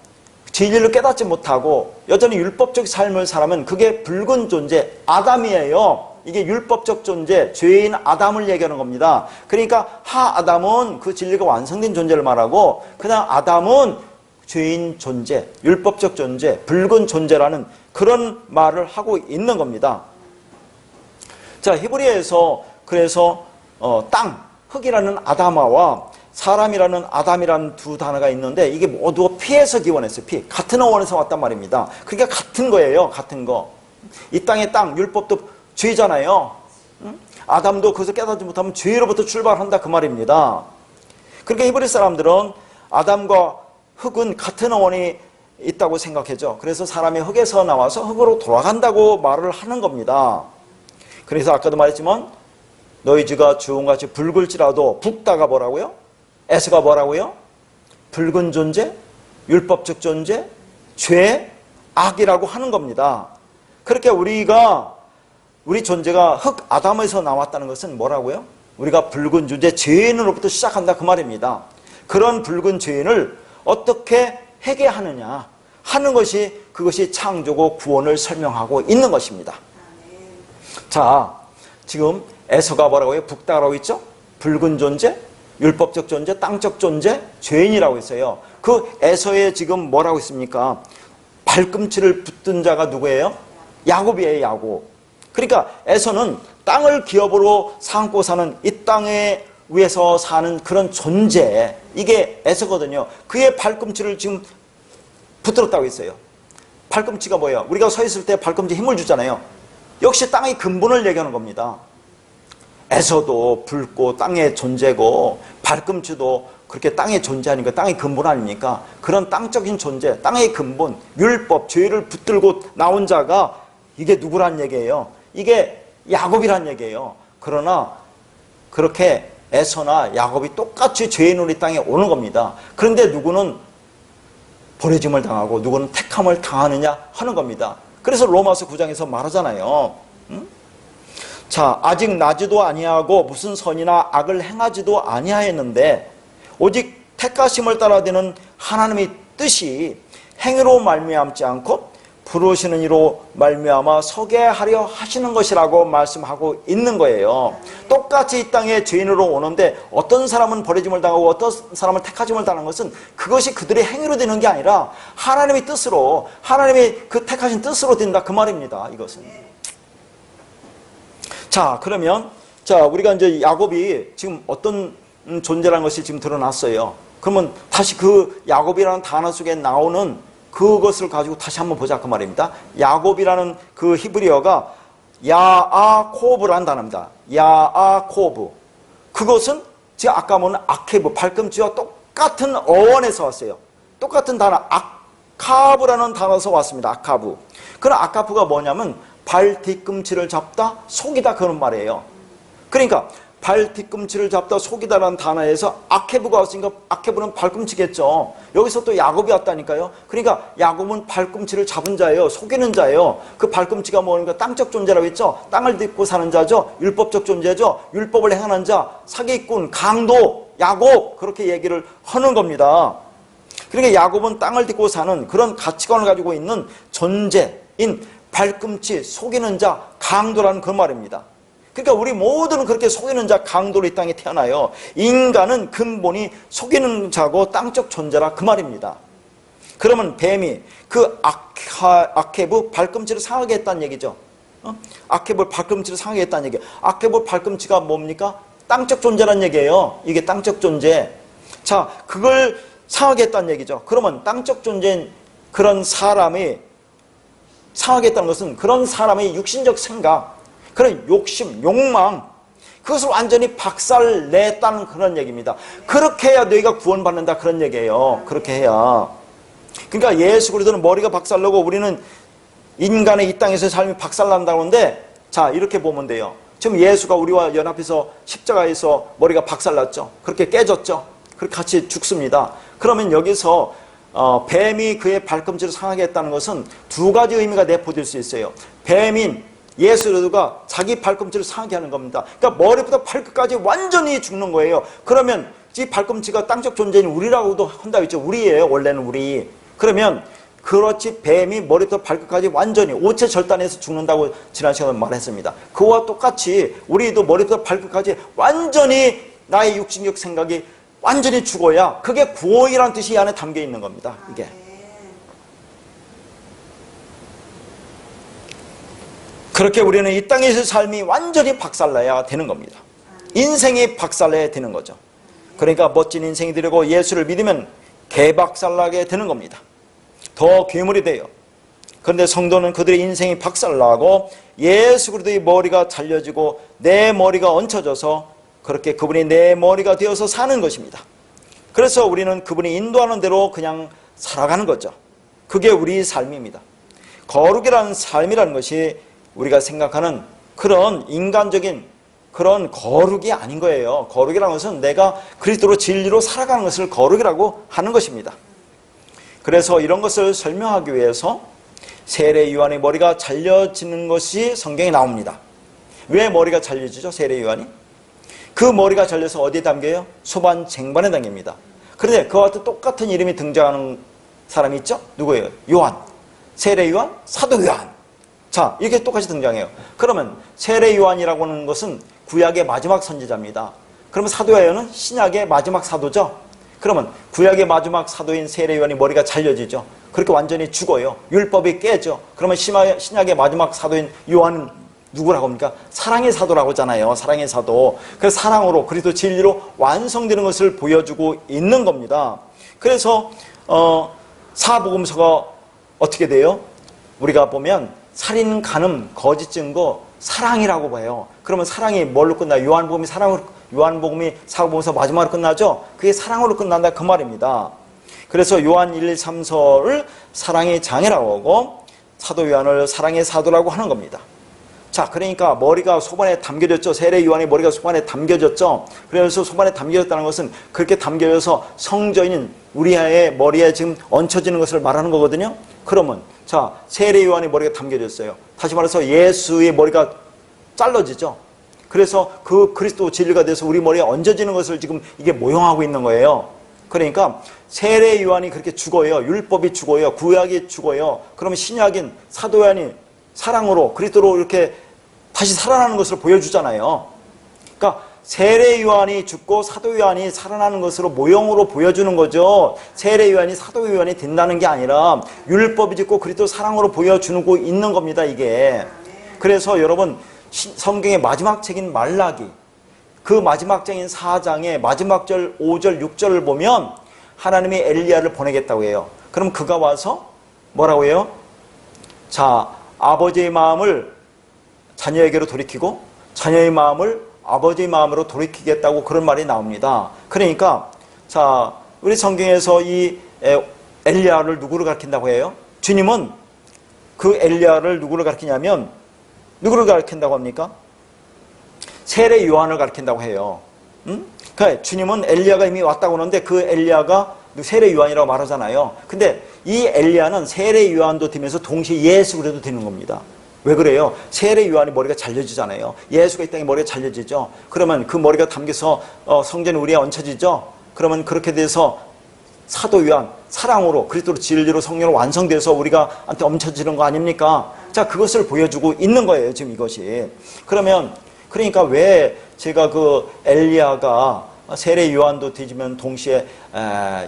진리를 깨닫지 못하고 여전히 율법적 삶을 살아면 그게 붉은 존재, 아담이에요. 이게 율법적 존재, 죄인 아담을 얘기하는 겁니다. 그러니까 하아담은 그 진리가 완성된 존재를 말하고 그다음 아담은 죄인 존재, 율법적 존재, 붉은 존재라는 그런 말을 하고 있는 겁니다. 자, 히브리어에서 그래서 땅, 흙이라는 아담아와 사람이라는 아담이라는 두 단어가 있는데 이게 모두 피에서 기원했어요. 피. 같은 어원에서 왔단 말입니다. 그러니까 같은 거예요. 같은 거. 이 땅의 땅, 율법도 죄잖아요. 아담도 그것을 깨닫지 못하면 죄로부터 출발한다 그 말입니다. 그러니까 히브리 사람들은 아담과 흙은 같은 어원이 있다고 생각하죠. 그래서 사람이 흙에서 나와서 흙으로 돌아간다고 말을 하는 겁니다. 그래서 아까도 말했지만 너희 죄가 주홍같이 붉을지라도 붓다가 뭐라고요? 에서가 뭐라고요? 붉은 존재, 율법적 존재, 죄, 악이라고 하는 겁니다. 그렇게 우리 존재가 흙 아담에서 나왔다는 것은 뭐라고요? 우리가 붉은 존재, 죄인으로부터 시작한다 그 말입니다. 그런 붉은 죄인을 어떻게 회개하느냐 하는 것이 그것이 창조고 구원을 설명하고 있는 것입니다. 자, 지금 에서가 뭐라고요? 붓다라고 있죠? 붉은 존재, 율법적 존재, 땅적 존재, 죄인이라고 했어요. 그 에서에 지금 뭐라고 있습니까? 발꿈치를 붙든 자가 누구예요? 야곱이에요, 야곱. 그러니까 에서는 땅을 기업으로 삼고 사는 이 땅에 위에서 사는 그런 존재, 이게 에서거든요. 그의 발꿈치를 지금 붙들었다고 했어요. 발꿈치가 뭐예요? 우리가 서 있을 때 발꿈치에 힘을 주잖아요. 역시 땅의 근본을 얘기하는 겁니다. 에서도 붉고 땅의 존재고 발꿈치도 그렇게 땅에 존재하니까 땅의 근본 아닙니까? 그런 땅적인 존재, 땅의 근본, 율법, 죄를 붙들고 나온 자가 이게 누구란 얘기예요? 이게 야곱이란 얘기예요. 그러나 그렇게 에서나 야곱이 똑같이 죄인으로 이 땅에 오는 겁니다. 그런데 누구는 버려짐을 당하고 누구는 택함을 당하느냐 하는 겁니다. 그래서 로마서 9장에서 말하잖아요. 자, 아직 나지도 아니하고 무슨 선이나 악을 행하지도 아니하였는데 오직 택하심을 따라되는 하나님의 뜻이 행위로 말미암지 않고 부르시는 이로 말미암아 서게 하려 하시는 것이라고 말씀하고 있는 거예요. 똑같이 이 땅에 죄인으로 오는데 어떤 사람은 버려짐을 당하고 어떤 사람은 택하심을 당하는 것은 그것이 그들의 행위로 되는 게 아니라 하나님의 뜻으로, 하나님의 그 택하신 뜻으로 된다 그 말입니다. 이것은. 자, 그러면 우리가 이제 야곱이 지금 어떤 존재라는 것이 지금 드러났어요. 그러면 다시 그 야곱이라는 단어 속에 나오는 그것을 가지고 다시 한번 보자 그 말입니다. 야곱이라는 그 히브리어가 야아코브라는 단어입니다. 야아코브. 그것은 제가 아까 보는 아케브, 발꿈치와 똑같은 어원에서 왔어요. 똑같은 단어 아카브라는 단어에서 왔습니다. 아카브. 그럼 아카브가 뭐냐면 발 뒤꿈치를 잡다, 속이다 그런 말이에요. 그러니까 발 뒤꿈치를 잡다, 속이다라는 단어에서 아케브가 왔으니까 아케브는 발꿈치겠죠. 여기서 또 야곱이 왔다니까요. 그러니까 야곱은 발꿈치를 잡은 자예요. 속이는 자예요. 그 발꿈치가 뭐니까 땅적 존재라고 했죠. 땅을 딛고 사는 자죠. 율법적 존재죠. 율법을 행하는 자, 사기꾼, 강도, 야곱 그렇게 얘기를 하는 겁니다. 그러니까 야곱은 땅을 딛고 사는 그런 가치관을 가지고 있는 존재인 발꿈치, 속이는 자, 강도라는 그 말입니다. 그러니까 우리 모두는 그렇게 속이는 자, 강도로 이 땅에 태어나요. 인간은 근본이 속이는 자고 땅적 존재라 그 말입니다. 그러면 뱀이 그 아케브 발꿈치를 상하게 했다는 얘기죠. 아케브 발꿈치를 상하게 했다는 얘기예요. 아케브 발꿈치가 뭡니까? 땅적 존재란 얘기예요. 이게 땅적 존재. 자, 그걸 상하게 했다는 얘기죠. 그러면 땅적 존재인 그런 사람이 상하게 했다는 것은 그런 사람의 육신적 생각, 그런 욕심, 욕망, 그것을 완전히 박살냈다는 그런 얘기입니다. 그렇게 해야 너희가 구원받는다 그런 얘기예요. 그렇게 해야. 그러니까 예수 그리스도는 머리가 박살나고 우리는 인간의 이 땅에서의 삶이 박살난다고 하는데, 자, 이렇게 보면 돼요. 지금 예수가 우리와 연합해서 십자가에서 머리가 박살났죠. 그렇게 깨졌죠. 그렇게 같이 죽습니다. 그러면 여기서 뱀이 그의 발꿈치를 상하게 했다는 것은 두 가지 의미가 내포될 수 있어요. 뱀인 예수 그리스도가 자기 발꿈치를 상하게 하는 겁니다. 그러니까 머리부터 발끝까지 완전히 죽는 거예요. 그러면 이 발꿈치가 땅적 존재인 우리라고도 한다고 했죠. 우리예요. 원래는 우리. 그러면 그렇지 뱀이 머리부터 발끝까지 완전히 오체절단해서 죽는다고 지난 시간에 말했습니다. 그와 똑같이 우리도 머리부터 발끝까지 완전히 나의 육신적 생각이 완전히 죽어야 그게 구원이라는 뜻이 이 안에 담겨 있는 겁니다. 이게. 그렇게 우리는 이 땅에서 삶이 완전히 박살나야 되는 겁니다. 인생이 박살나야 되는 거죠. 그러니까 멋진 인생이 되려고 예수를 믿으면 개박살나게 되는 겁니다. 더 괴물이 돼요. 그런데 성도는 그들의 인생이 박살나고 예수 그리스도의 머리가 잘려지고 내 머리가 얹혀져서 그렇게 그분이 내 머리가 되어서 사는 것입니다. 그래서 우리는 그분이 인도하는 대로 그냥 살아가는 거죠. 그게 우리 삶입니다. 거룩이라는 삶이라는 것이 우리가 생각하는 그런 인간적인 그런 거룩이 아닌 거예요. 거룩이라는 것은 내가 그리스도로 진리로 살아가는 것을 거룩이라고 하는 것입니다. 그래서 이런 것을 설명하기 위해서 세례 요한의 머리가 잘려지는 것이 성경에 나옵니다. 왜 머리가 잘려지죠? 세례 요한이? 그 머리가 잘려서 어디에 담겨요? 소반 쟁반에 담깁니다. 그런데 그와 같은 똑같은 이름이 등장하는 사람이 있죠? 누구예요? 요한. 세례 요한, 사도 요한. 자, 이렇게 똑같이 등장해요. 그러면 세례 요한이라고 하는 것은 구약의 마지막 선지자입니다. 그러면 사도 요한은 신약의 마지막 사도죠. 그러면 구약의 마지막 사도인 세례 요한이 머리가 잘려지죠. 그렇게 완전히 죽어요. 율법이 깨져. 그러면 신약의 마지막 사도인 요한은 누구라고 합니까? 사랑의 사도라고 하잖아요. 사랑의 사도. 그래서 사랑으로 그리스도 진리로 완성되는 것을 보여주고 있는 겁니다. 그래서 사복음서가 어떻게 돼요? 우리가 보면 살인, 간음, 거짓 증거, 사랑이라고 봐요. 그러면 사랑이 뭘로 끝나요? 요한복음이 사복음서 마지막으로 끝나죠? 그게 사랑으로 끝난다 그 말입니다. 그래서 요한 1, 2, 3서를 사랑의 장이라고 하고 사도 요한을 사랑의 사도라고 하는 겁니다. 자, 그러니까 머리가 소반에 담겨졌죠. 세례 요한의 머리가 소반에 담겨졌죠. 그래서 소반에 담겨졌다는 것은 그렇게 담겨져서 성전인 우리의 머리에 지금 얹혀지는 것을 말하는 거거든요. 그러면 자, 세례 요한의 머리가 담겨졌어요. 다시 말해서 예수의 머리가 잘라지죠. 그래서 그 그리스도 진리가 돼서 우리 머리에 얹어지는 것을 지금 이게 모형하고 있는 거예요. 그러니까 세례 요한이 그렇게 죽어요. 율법이 죽어요. 구약이 죽어요. 그러면 신약인 사도 요한이 사랑으로 그리스도로 이렇게 다시 살아나는 것을 보여주잖아요. 그러니까 세례 요한이 죽고 사도 요한이 살아나는 것으로 모형으로 보여주는 거죠. 세례 요한이 사도 요한이 된다는 게 아니라 율법이 죽고 그리스도 사랑으로 보여주고 있는 겁니다. 이게. 그래서 여러분 성경의 마지막 책인 말라기 그 마지막 장인 4장의 마지막 절 5절 6절을 보면 하나님이 엘리야를 보내겠다고 해요. 그럼 그가 와서 뭐라고 해요? 자, 아버지의 마음을 자녀에게로 돌이키고 자녀의 마음을 아버지의 마음으로 돌이키겠다고 그런 말이 나옵니다. 그러니까 자, 우리 성경에서 이 엘리야를 누구를 가리킨다고 해요? 주님은 그 엘리야를 누구를 가리키냐면 누구를 가리킨다고 합니까? 세례 요한을 가리킨다고 해요. 그러니까 주님은 엘리야가 이미 왔다고 하는데 그 엘리야가 세례 요한이라고 말하잖아요. 근데 이 엘리야는 세례 요한도 되면서 동시에 예수 그리스도도 되는 겁니다. 왜 그래요? 세례 요한이 머리가 잘려지잖아요. 예수가 이 땅에 머리가 잘려지죠. 그러면 그 머리가 담겨서 성전이 우리에 얹혀지죠. 그러면 그렇게 돼서 사도 요한 사랑으로 그리스도로 진리로 성령으로 완성돼서 우리가 한테 얹혀지는 거 아닙니까? 자, 그것을 보여주고 있는 거예요. 지금 이것이. 그러니까 왜 제가 그 엘리야가 세례 요한도 되지면 동시에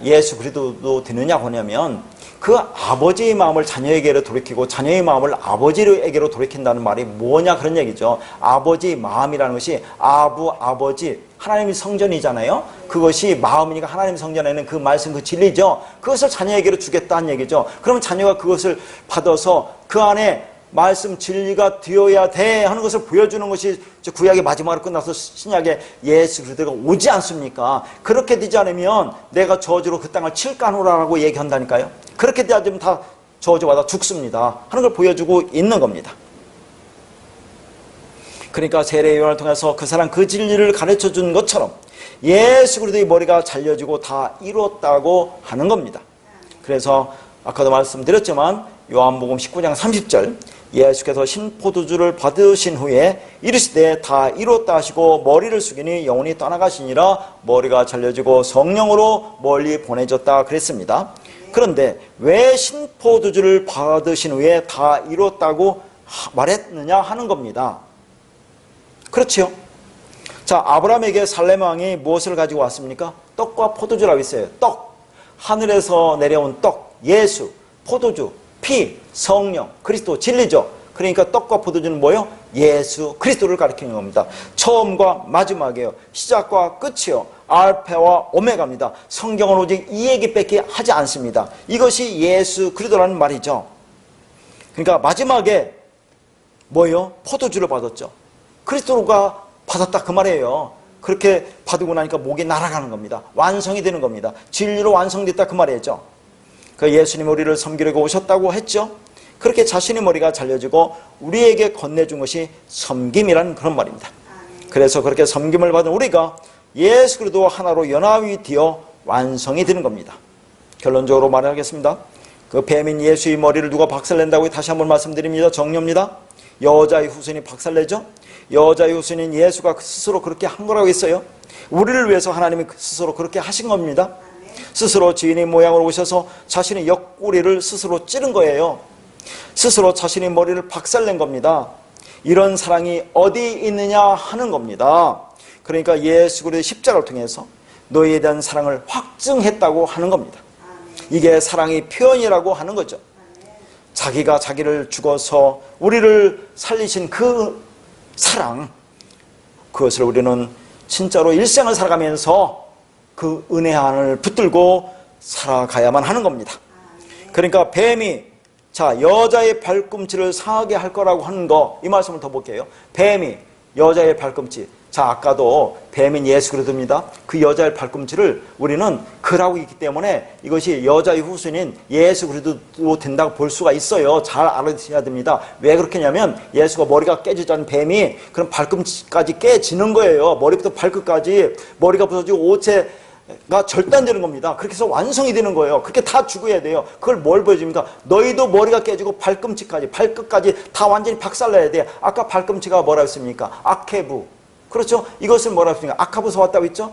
예수 그리스도도 되느냐고 하냐면 그 아버지의 마음을 자녀에게로 돌이키고 자녀의 마음을 아버지에게로 돌이킨다는 말이 뭐냐 그런 얘기죠. 아버지의 마음이라는 것이 아버지 하나님이 성전이잖아요. 그것이 마음이니까 하나님 성전 안에는 그 말씀 그 진리죠. 그것을 자녀에게로 주겠다는 얘기죠. 그러면 자녀가 그것을 받아서 그 안에 말씀 진리가 되어야 돼 하는 것을 보여주는 것이 구약의 마지막으로 끝나서 신약의 예수 그리스도가 오지 않습니까? 그렇게 되지 않으면 내가 저주로 그 땅을 칠까노라라고 얘기한다니까요. 그렇게 되지 않으면 다 저주받아 죽습니다 하는 걸 보여주고 있는 겁니다. 그러니까 세례 요한을 통해서 그 사람 그 진리를 가르쳐준 것처럼 예수 그리스도의 머리가 잘려지고 다 이뤘다고 하는 겁니다. 그래서 아까도 말씀드렸지만 요한복음 19장 30절 예수께서 신포도주를 받으신 후에 이르시되 다 이뤘다 하시고 머리를 숙이니 영혼이 떠나가시니라 머리가 잘려지고 성령으로 멀리 보내졌다 그랬습니다. 그런데 왜 신포도주를 받으신 후에 다 이뤘다고 말했느냐 하는 겁니다. 그렇죠? 자, 아브라함에게 살렘 왕이 무엇을 가지고 왔습니까? 떡과 포도주라고 있어요. 떡, 하늘에서 내려온 떡, 예수, 포도주, 피, 성령, 그리스도, 진리죠. 그러니까 떡과 포도주는 뭐예요? 예수 그리스도를 가리키는 겁니다. 처음과 마지막이에요. 시작과 끝이요. 알파와 오메가입니다. 성경은 오직 이 얘기밖에 하지 않습니다. 이것이 예수 그리스도라는 말이죠. 그러니까 마지막에 뭐예요? 포도주를 받았죠. 그리스도가 받았다 그 말이에요. 그렇게 받고 나니까 목이 날아가는 겁니다. 완성이 되는 겁니다. 진리로 완성됐다 그 말이죠. 그 예수님 우리를 섬기려고 오셨다고 했죠. 그렇게 자신의 머리가 잘려지고 우리에게 건네준 것이 섬김이라는 그런 말입니다. 그래서 그렇게 섬김을 받은 우리가 예수 그리스도 하나로 연합이 되어 완성이 되는 겁니다. 결론적으로 말하겠습니다. 그 뱀인 예수의 머리를 누가 박살낸다고 다시 한번 말씀드립니다. 정리입니다. 여자의 후손이 박살내죠. 여자의 후손인 예수가 스스로 그렇게 한 거라고 했어요. 우리를 위해서 하나님이 스스로 그렇게 하신 겁니다. 스스로 지인의 모양으로 오셔서 자신의 옆구리를 스스로 찌른 거예요. 스스로 자신의 머리를 박살낸 겁니다. 이런 사랑이 어디 있느냐 하는 겁니다. 그러니까 예수 그리스도의 십자가를 통해서 너희에 대한 사랑을 확증했다고 하는 겁니다. 이게 사랑의 표현이라고 하는 거죠. 자기가 자기를 죽어서 우리를 살리신 그 사랑, 그것을 우리는 진짜로 일생을 살아가면서 그 은혜 안을 붙들고 살아가야만 하는 겁니다. 그러니까 뱀이 자 여자의 발꿈치를 상하게 할 거라고 하는 거, 이 말씀을 더 볼게요. 뱀이 여자의 발꿈치, 자 아까도 뱀인 예수 그리스도입니다. 그 여자의 발꿈치를 우리는 그라고 있기 때문에 이것이 여자의 후손인 예수 그리스도 된다고 볼 수가 있어요. 잘 알아두셔야 됩니다. 왜 그렇겠냐면 예수가 머리가 깨지자는 뱀이 그럼 발꿈치까지 깨지는 거예요. 머리부터 발끝까지 머리가 부서지고 오체가 절단되는 겁니다. 그렇게 해서 완성이 되는 거예요. 그렇게 다 죽어야 돼요. 그걸 뭘 보여줍니까? 너희도 머리가 깨지고 발꿈치까지 발끝까지 다 완전히 박살나야 돼. 아까 발꿈치가 뭐라고 했습니까? 아케부, 그렇죠? 이것을 뭐라고 했습니까? 아카부서 왔다고 했죠?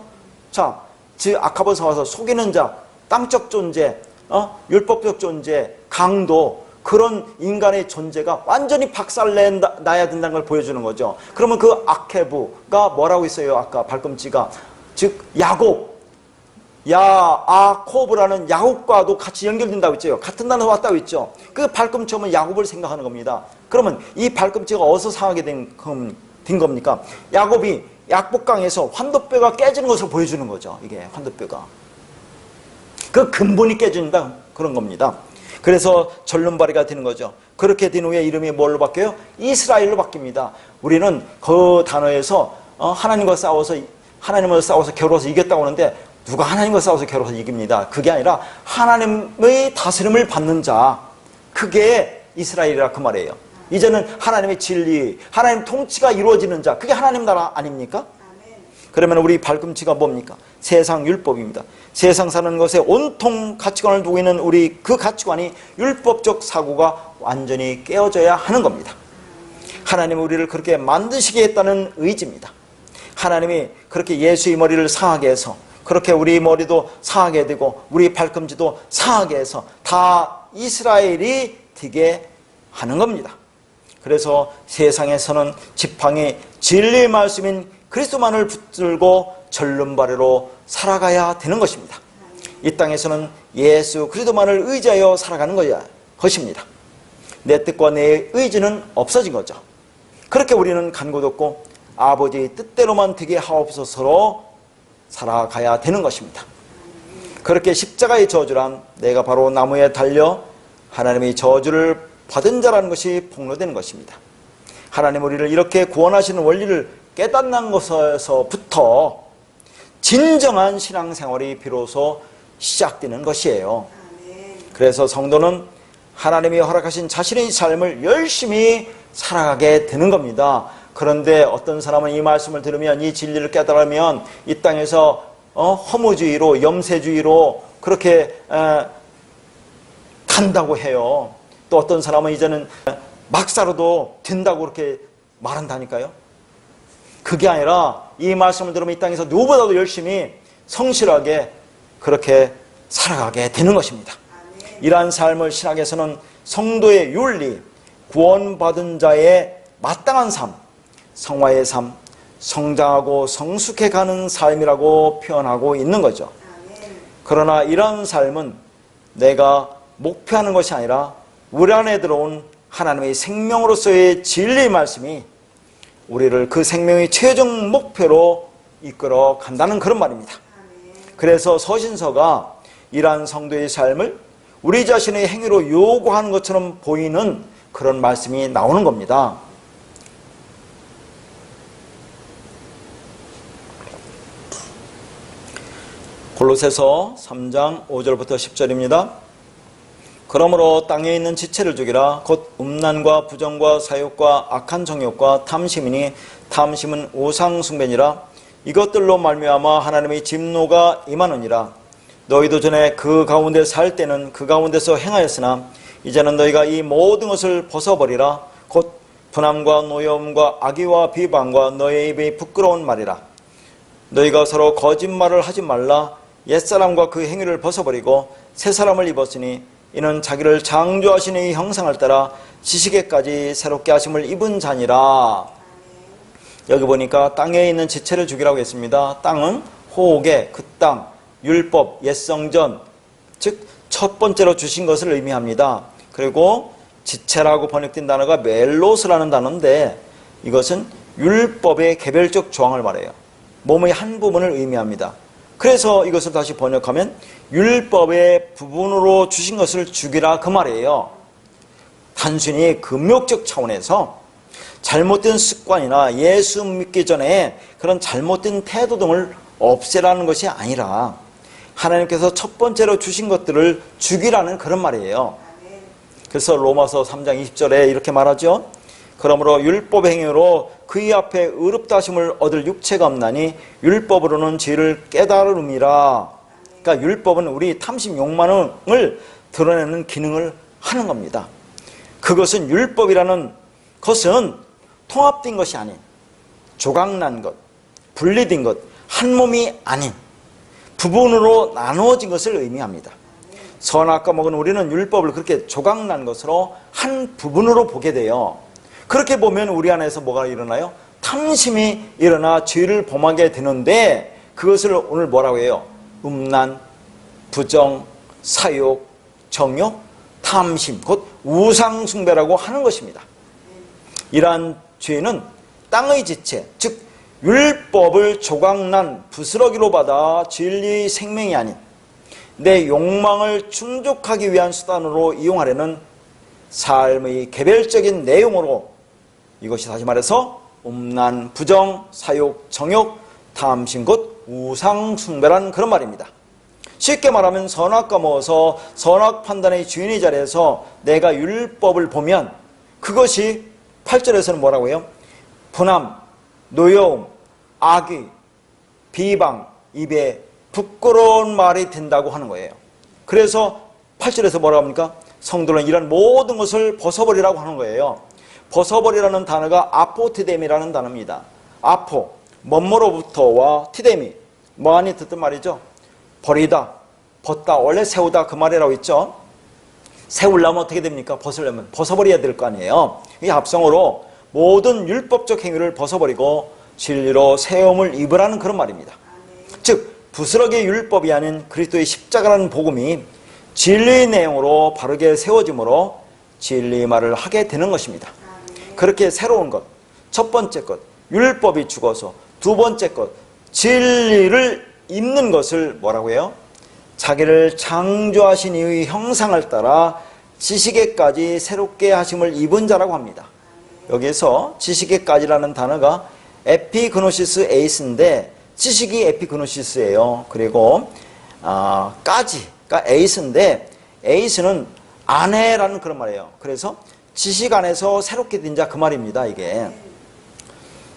자, 즉 아카부서 와서 속이는 자, 땅적 존재, 율법적 존재, 강도, 그런 인간의 존재가 완전히 박살나야 된다는 걸 보여주는 거죠. 그러면 그 아케부가 뭐라고 했어요? 아까 발꿈치가, 즉 야곱, 야아코브라는 야곱과도 같이 연결된다고 했죠. 같은 단어 왔다고 했죠. 그 발꿈치 오면 야곱을 생각하는 겁니다. 그러면 이 발꿈치가 어디서 상하게 된 겁니까? 야곱이 약복강에서 환도뼈가 깨지는 것을 보여주는 거죠. 이게 환도뼈가 그 근본이 깨진다 그런 겁니다. 그래서 절름발이가 되는 거죠. 그렇게 된 후에 이름이 뭘로 바뀌어요? 이스라엘로 바뀝니다. 우리는 그 단어에서 하나님과 싸워서 겨루어서 이겼다고 하는데 누가 하나님과 싸워서 겨루어서 이깁니다. 그게 아니라 하나님의 다스림을 받는 자, 그게 이스라엘이라 그 말이에요. 이제는 하나님의 진리, 하나님 통치가 이루어지는 자, 그게 하나님 나라 아닙니까? 그러면 우리 발꿈치가 뭡니까? 세상 율법입니다. 세상 사는 것에 온통 가치관을 두고 있는 우리 그 가치관이 율법적 사고가 완전히 깨어져야 하는 겁니다. 하나님이 우리를 그렇게 만드시게 했다는 의지입니다. 하나님이 그렇게 예수의 머리를 상하게 해서 그렇게 우리 머리도 상하게 되고 우리 발꿈치도 상하게 해서 다 이스라엘이 되게 하는 겁니다. 그래서 세상에서는 지팡이 진리의 말씀인 그리스도만을 붙들고 절름발이로 살아가야 되는 것입니다. 이 땅에서는 예수 그리스도만을 의지하여 살아가는 것입니다. 내 뜻과 내 의지는 없어진 거죠. 그렇게 우리는 간구 듣고 아버지의 뜻대로만 되게 하옵소서로 살아가야 되는 것입니다. 그렇게 십자가의 저주란 내가 바로 나무에 달려 하나님의 저주를 받은 자라는 것이 폭로되는 것입니다. 하나님 우리를 이렇게 구원하시는 원리를 깨닫는 것에서부터 진정한 신앙생활이 비로소 시작되는 것이에요. 그래서 성도는 하나님이 허락하신 자신의 삶을 열심히 살아가게 되는 겁니다. 그런데 어떤 사람은 이 말씀을 들으면, 이 진리를 깨달으면 이 땅에서 허무주의로, 염세주의로 그렇게 간다고 해요. 또 어떤 사람은 이제는 막 살아도 된다고 그렇게 말한다니까요. 그게 아니라 이 말씀을 들으면 이 땅에서 누구보다도 열심히 성실하게 그렇게 살아가게 되는 것입니다. 이러한 삶을 신학에서는 성도의 윤리, 구원받은 자의 마땅한 삶, 성화의 삶, 성장하고 성숙해가는 삶이라고 표현하고 있는 거죠. 그러나 이러한 삶은 내가 목표하는 것이 아니라 우리 안에 들어온 하나님의 생명으로서의 진리의 말씀이 우리를 그 생명의 최종 목표로 이끌어 간다는 그런 말입니다. 그래서 서신서가 이러한 성도의 삶을 우리 자신의 행위로 요구하는 것처럼 보이는 그런 말씀이 나오는 겁니다. 골로새서 3장 5절부터 10절입니다. 그러므로 땅에 있는 지체를 죽이라. 곧 음란과 부정과 사욕과 악한 정욕과 탐심이니 탐심은 우상 숭배니라. 이것들로 말미암아 하나님의 진노가 임하느니라. 너희도 전에 그 가운데 살 때는 그 가운데서 행하였으나 이제는 너희가 이 모든 것을 벗어버리라. 곧 분함과 노여움과 악의와 비방과 너희 입의 부끄러운 말이라. 너희가 서로 거짓말을 하지 말라. 옛사람과 그 행위를 벗어버리고 새 사람을 입었으니 이는 자기를 창조하신 이 형상을 따라 지식에까지 새롭게 하심을 입은 자니라. 여기 보니까 땅에 있는 지체를 죽이라고 했습니다. 땅은 호옥의 그 땅, 율법, 옛성전, 즉 첫 번째로 주신 것을 의미합니다. 그리고 지체라고 번역된 단어가 멜로스라는 단어인데 이것은 율법의 개별적 조항을 말해요. 몸의 한 부분을 의미합니다. 그래서 이것을 다시 번역하면 율법의 부분으로 주신 것을 죽이라 그 말이에요. 단순히 금욕적 차원에서 잘못된 습관이나 예수 믿기 전에 그런 잘못된 태도 등을 없애라는 것이 아니라 하나님께서 첫 번째로 주신 것들을 죽이라는 그런 말이에요. 그래서 로마서 3장 20절에 이렇게 말하죠. 그러므로 율법의 행위로 그의 앞에 의롭다 하심을 얻을 육체가 없나니 율법으로는 죄를 깨달음이라. 그러니까 율법은 우리 탐심 욕망을 드러내는 기능을 하는 겁니다. 그것은 율법이라는 것은 통합된 것이 아닌 조각난 것, 분리된 것, 한 몸이 아닌 부분으로 나누어진 것을 의미합니다. 선악과 먹은 우리는 율법을 그렇게 조각난 것으로 한 부분으로 보게 돼요. 그렇게 보면 우리 안에서 뭐가 일어나요? 탐심이 일어나 죄를 범하게 되는데 그것을 오늘 뭐라고 해요? 음란, 부정, 사욕, 정욕, 탐심, 곧 우상숭배라고 하는 것입니다. 이러한 죄는 땅의 지체, 즉 율법을 조각난 부스러기로 받아 진리의 생명이 아닌 내 욕망을 충족하기 위한 수단으로 이용하려는 삶의 개별적인 내용으로 이것이 다시 말해서 음란, 부정, 사욕, 정욕, 탐심, 곧 우상숭배라는 그런 말입니다. 쉽게 말하면 선악과 먹어서 선악 판단의 주인의 자리에서 내가 율법을 보면 그것이 8절에서는 뭐라고 해요? 분함, 노여움, 악의, 비방, 입에 부끄러운 말이 된다고 하는 거예요. 그래서 8절에서 뭐라고 합니까? 성도는 이런 모든 것을 벗어버리라고 하는 거예요. 벗어버리라는 단어가 아포티데미라는 단어입니다. 아포, 뭐뭐로부터와 티데미, 뭐하니 듣던 말이죠. 버리다, 벗다, 원래 세우다 그 말이라고 했죠. 세우려면 어떻게 됩니까? 벗으려면 벗어버려야 될 거 아니에요. 이 합성어로 모든 율법적 행위를 벗어버리고 진리로 세움을 입으라는 그런 말입니다. 즉 부스러기의 율법이 아닌 그리스도의 십자가라는 복음이 진리의 내용으로 바르게 세워짐으로 진리의 말을 하게 되는 것입니다. 그렇게 새로운 것, 첫 번째 것, 율법이 죽어서 두 번째 것, 진리를 입는 것을 뭐라고 해요? 자기를 창조하신 이의 형상을 따라 지식에까지 새롭게 하심을 입은 자라고 합니다. 여기서 지식에까지라는 단어가 에피그노시스 에이스인데 지식이 에피그노시스예요. 그리고 까지가 에이스인데 에이스는 안에라는 그런 말이에요. 그래서 지식 안에서 새롭게 된 자 그 말입니다. 이게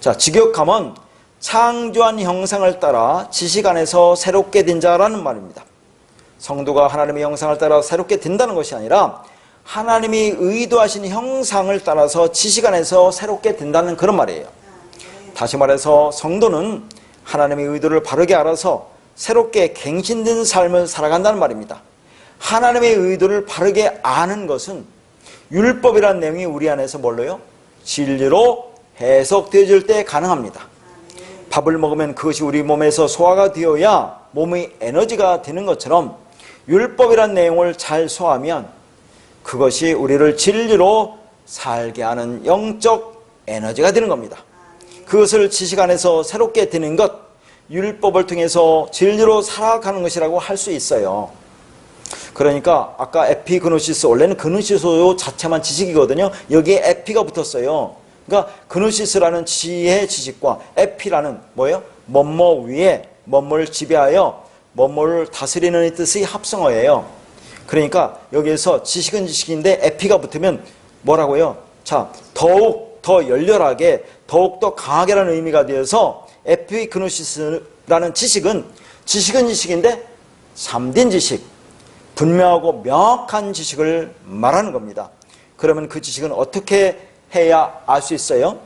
자, 직역하면 창조한 형상을 따라 지식 안에서 새롭게 된 자라는 말입니다. 성도가 하나님의 형상을 따라 새롭게 된다는 것이 아니라 하나님이 의도하신 형상을 따라서 지식 안에서 새롭게 된다는 그런 말이에요. 다시 말해서 성도는 하나님의 의도를 바르게 알아서 새롭게 갱신된 삶을 살아간다는 말입니다. 하나님의 의도를 바르게 아는 것은 율법이라는 내용이 우리 안에서 뭘로요? 진리로 해석되어질 때 가능합니다. 밥을 먹으면 그것이 우리 몸에서 소화가 되어야 몸의 에너지가 되는 것처럼 율법이라는 내용을 잘 소화하면 그것이 우리를 진리로 살게 하는 영적 에너지가 되는 겁니다. 그것을 지식 안에서 새롭게 되는 것, 율법을 통해서 진리로 살아가는 것이라고 할 수 있어요. 그러니까 아까 에피그노시스, 원래는 그노시소 자체만 지식이거든요. 여기에 에피가 붙었어요. 그러니까 그노시스라는 지혜의 지식과 에피라는 뭐예요? 뭐뭐 위에 뭐뭐를 지배하여 뭐뭐를 다스리는 이 뜻의 합성어예요. 그러니까 여기에서 지식은 지식인데 에피가 붙으면 뭐라고요? 자, 더욱 더 열렬하게, 더욱 더 강하게라는 의미가 되어서 에피그노시스라는 지식은 지식인데 참된 지식, 분명하고 명확한 지식을 말하는 겁니다. 그러면 그 지식은 어떻게 해야 알 수 있어요?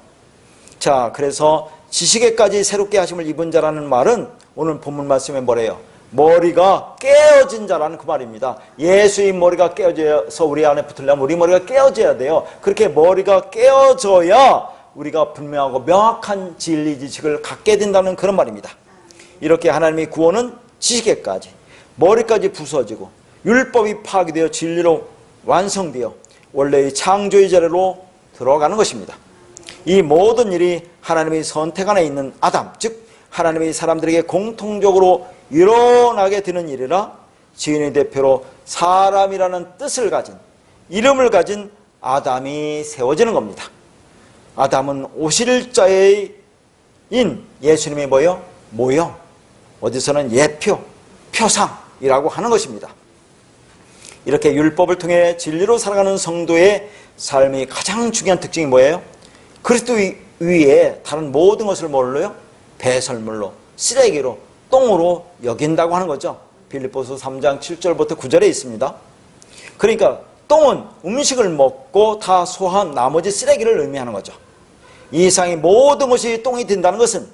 자, 그래서 지식에까지 새롭게 하심을 입은 자라는 말은 오늘 본문 말씀에 뭐래요? 머리가 깨어진 자라는 그 말입니다. 예수의 머리가 깨어져서 우리 안에 붙으려면 우리 머리가 깨어져야 돼요. 그렇게 머리가 깨어져야 우리가 분명하고 명확한 진리 지식을 갖게 된다는 그런 말입니다. 이렇게 하나님의 구원은 지식에까지, 머리까지 부서지고 율법이 파괴되어 진리로 완성되어 원래의 창조의 자리로 들어가는 것입니다. 이 모든 일이 하나님의 선택 안에 있는 아담, 즉 하나님의 사람들에게 공통적으로 일어나게 되는 일이라 지은의 대표로 사람이라는 뜻을 가진, 이름을 가진 아담이 세워지는 겁니다. 아담은 오실자인 예수님의 뭐요? 모형, 어디서는 예표, 표상이라고 하는 것입니다. 이렇게 율법을 통해 진리로 살아가는 성도의 삶의 가장 중요한 특징이 뭐예요? 그리스도 위에 다른 모든 것을 뭘로요? 배설물로, 쓰레기로, 똥으로 여긴다고 하는 거죠. 빌립보서 3장 7절부터 9절에 있습니다. 그러니까 똥은 음식을 먹고 다 소화한 나머지 쓰레기를 의미하는 거죠. 이 세상의 모든 것이 똥이 된다는 것은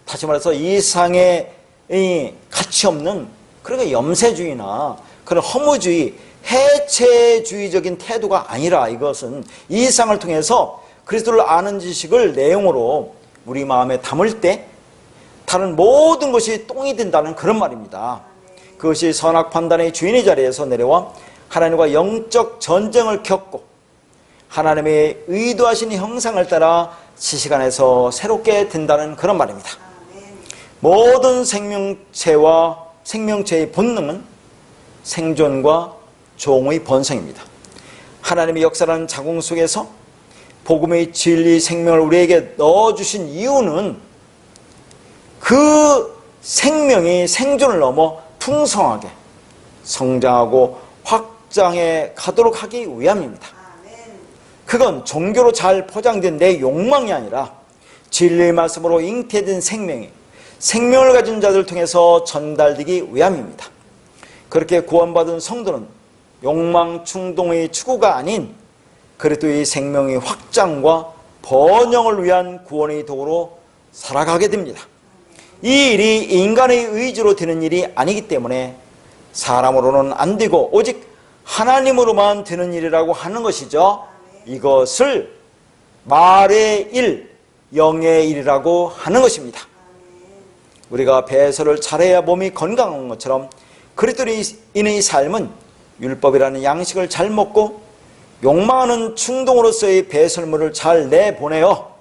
다시 말해서 이 세상에 가치 없는, 그러니까 염세주의나 그런 허무주의, 해체주의적인 태도가 아니라 이것은 이 세상을 통해서 그리스도를 아는 지식을 내용으로 우리 마음에 담을 때 다른 모든 것이 똥이 된다는 그런 말입니다. 그것이 선악 판단의 주인의 자리에서 내려와 하나님과 영적 전쟁을 겪고 하나님의 의도하신 형상을 따라 지식 안에서 새롭게 된다는 그런 말입니다. 모든 생명체와 생명체의 본능은 생존과 종의 본성입니다. 하나님의 역사라는 자궁 속에서 복음의 진리 생명을 우리에게 넣어주신 이유는 그 생명이 생존을 넘어 풍성하게 성장하고 확장해 가도록 하기 위함입니다. 그건 종교로 잘 포장된 내 욕망이 아니라 진리의 말씀으로 잉태된 생명이 생명을 가진 자들을 통해서 전달되기 위함입니다. 그렇게 구원받은 성도는 욕망 충동의 추구가 아닌 그리스도의 생명의 확장과 번영을 위한 구원의 도구로 살아가게 됩니다. 이 일이 인간의 의지로 되는 일이 아니기 때문에 사람으로는 안 되고 오직 하나님으로만 되는 일이라고 하는 것이죠. 이것을 말의 일, 영의 일이라고 하는 것입니다. 우리가 배설을 잘해야 몸이 건강한 것처럼 그리스도인의 삶은 율법이라는 양식을 잘 먹고 욕망하는 충동으로서의 배설물을 잘 내보내어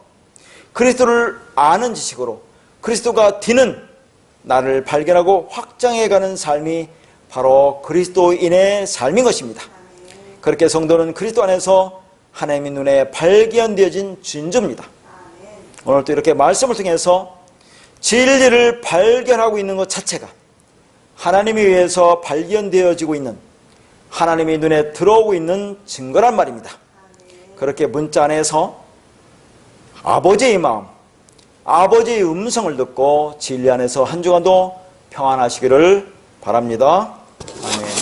그리스도를 아는 지식으로 그리스도가 되는 나를 발견하고 확장해가는 삶이 바로 그리스도인의 삶인 것입니다. 그렇게 성도는 그리스도 안에서 하나님의 눈에 발견되어진 진주입니다. 오늘 또 이렇게 말씀을 통해서 진리를 발견하고 있는 것 자체가 하나님에 의해서 발견되어지고 있는, 하나님의 눈에 들어오고 있는 증거란 말입니다. 그렇게 문자 안에서 아버지의 마음, 아버지의 음성을 듣고 진리 안에서 한 주간도 평안하시기를 바랍니다. 아멘.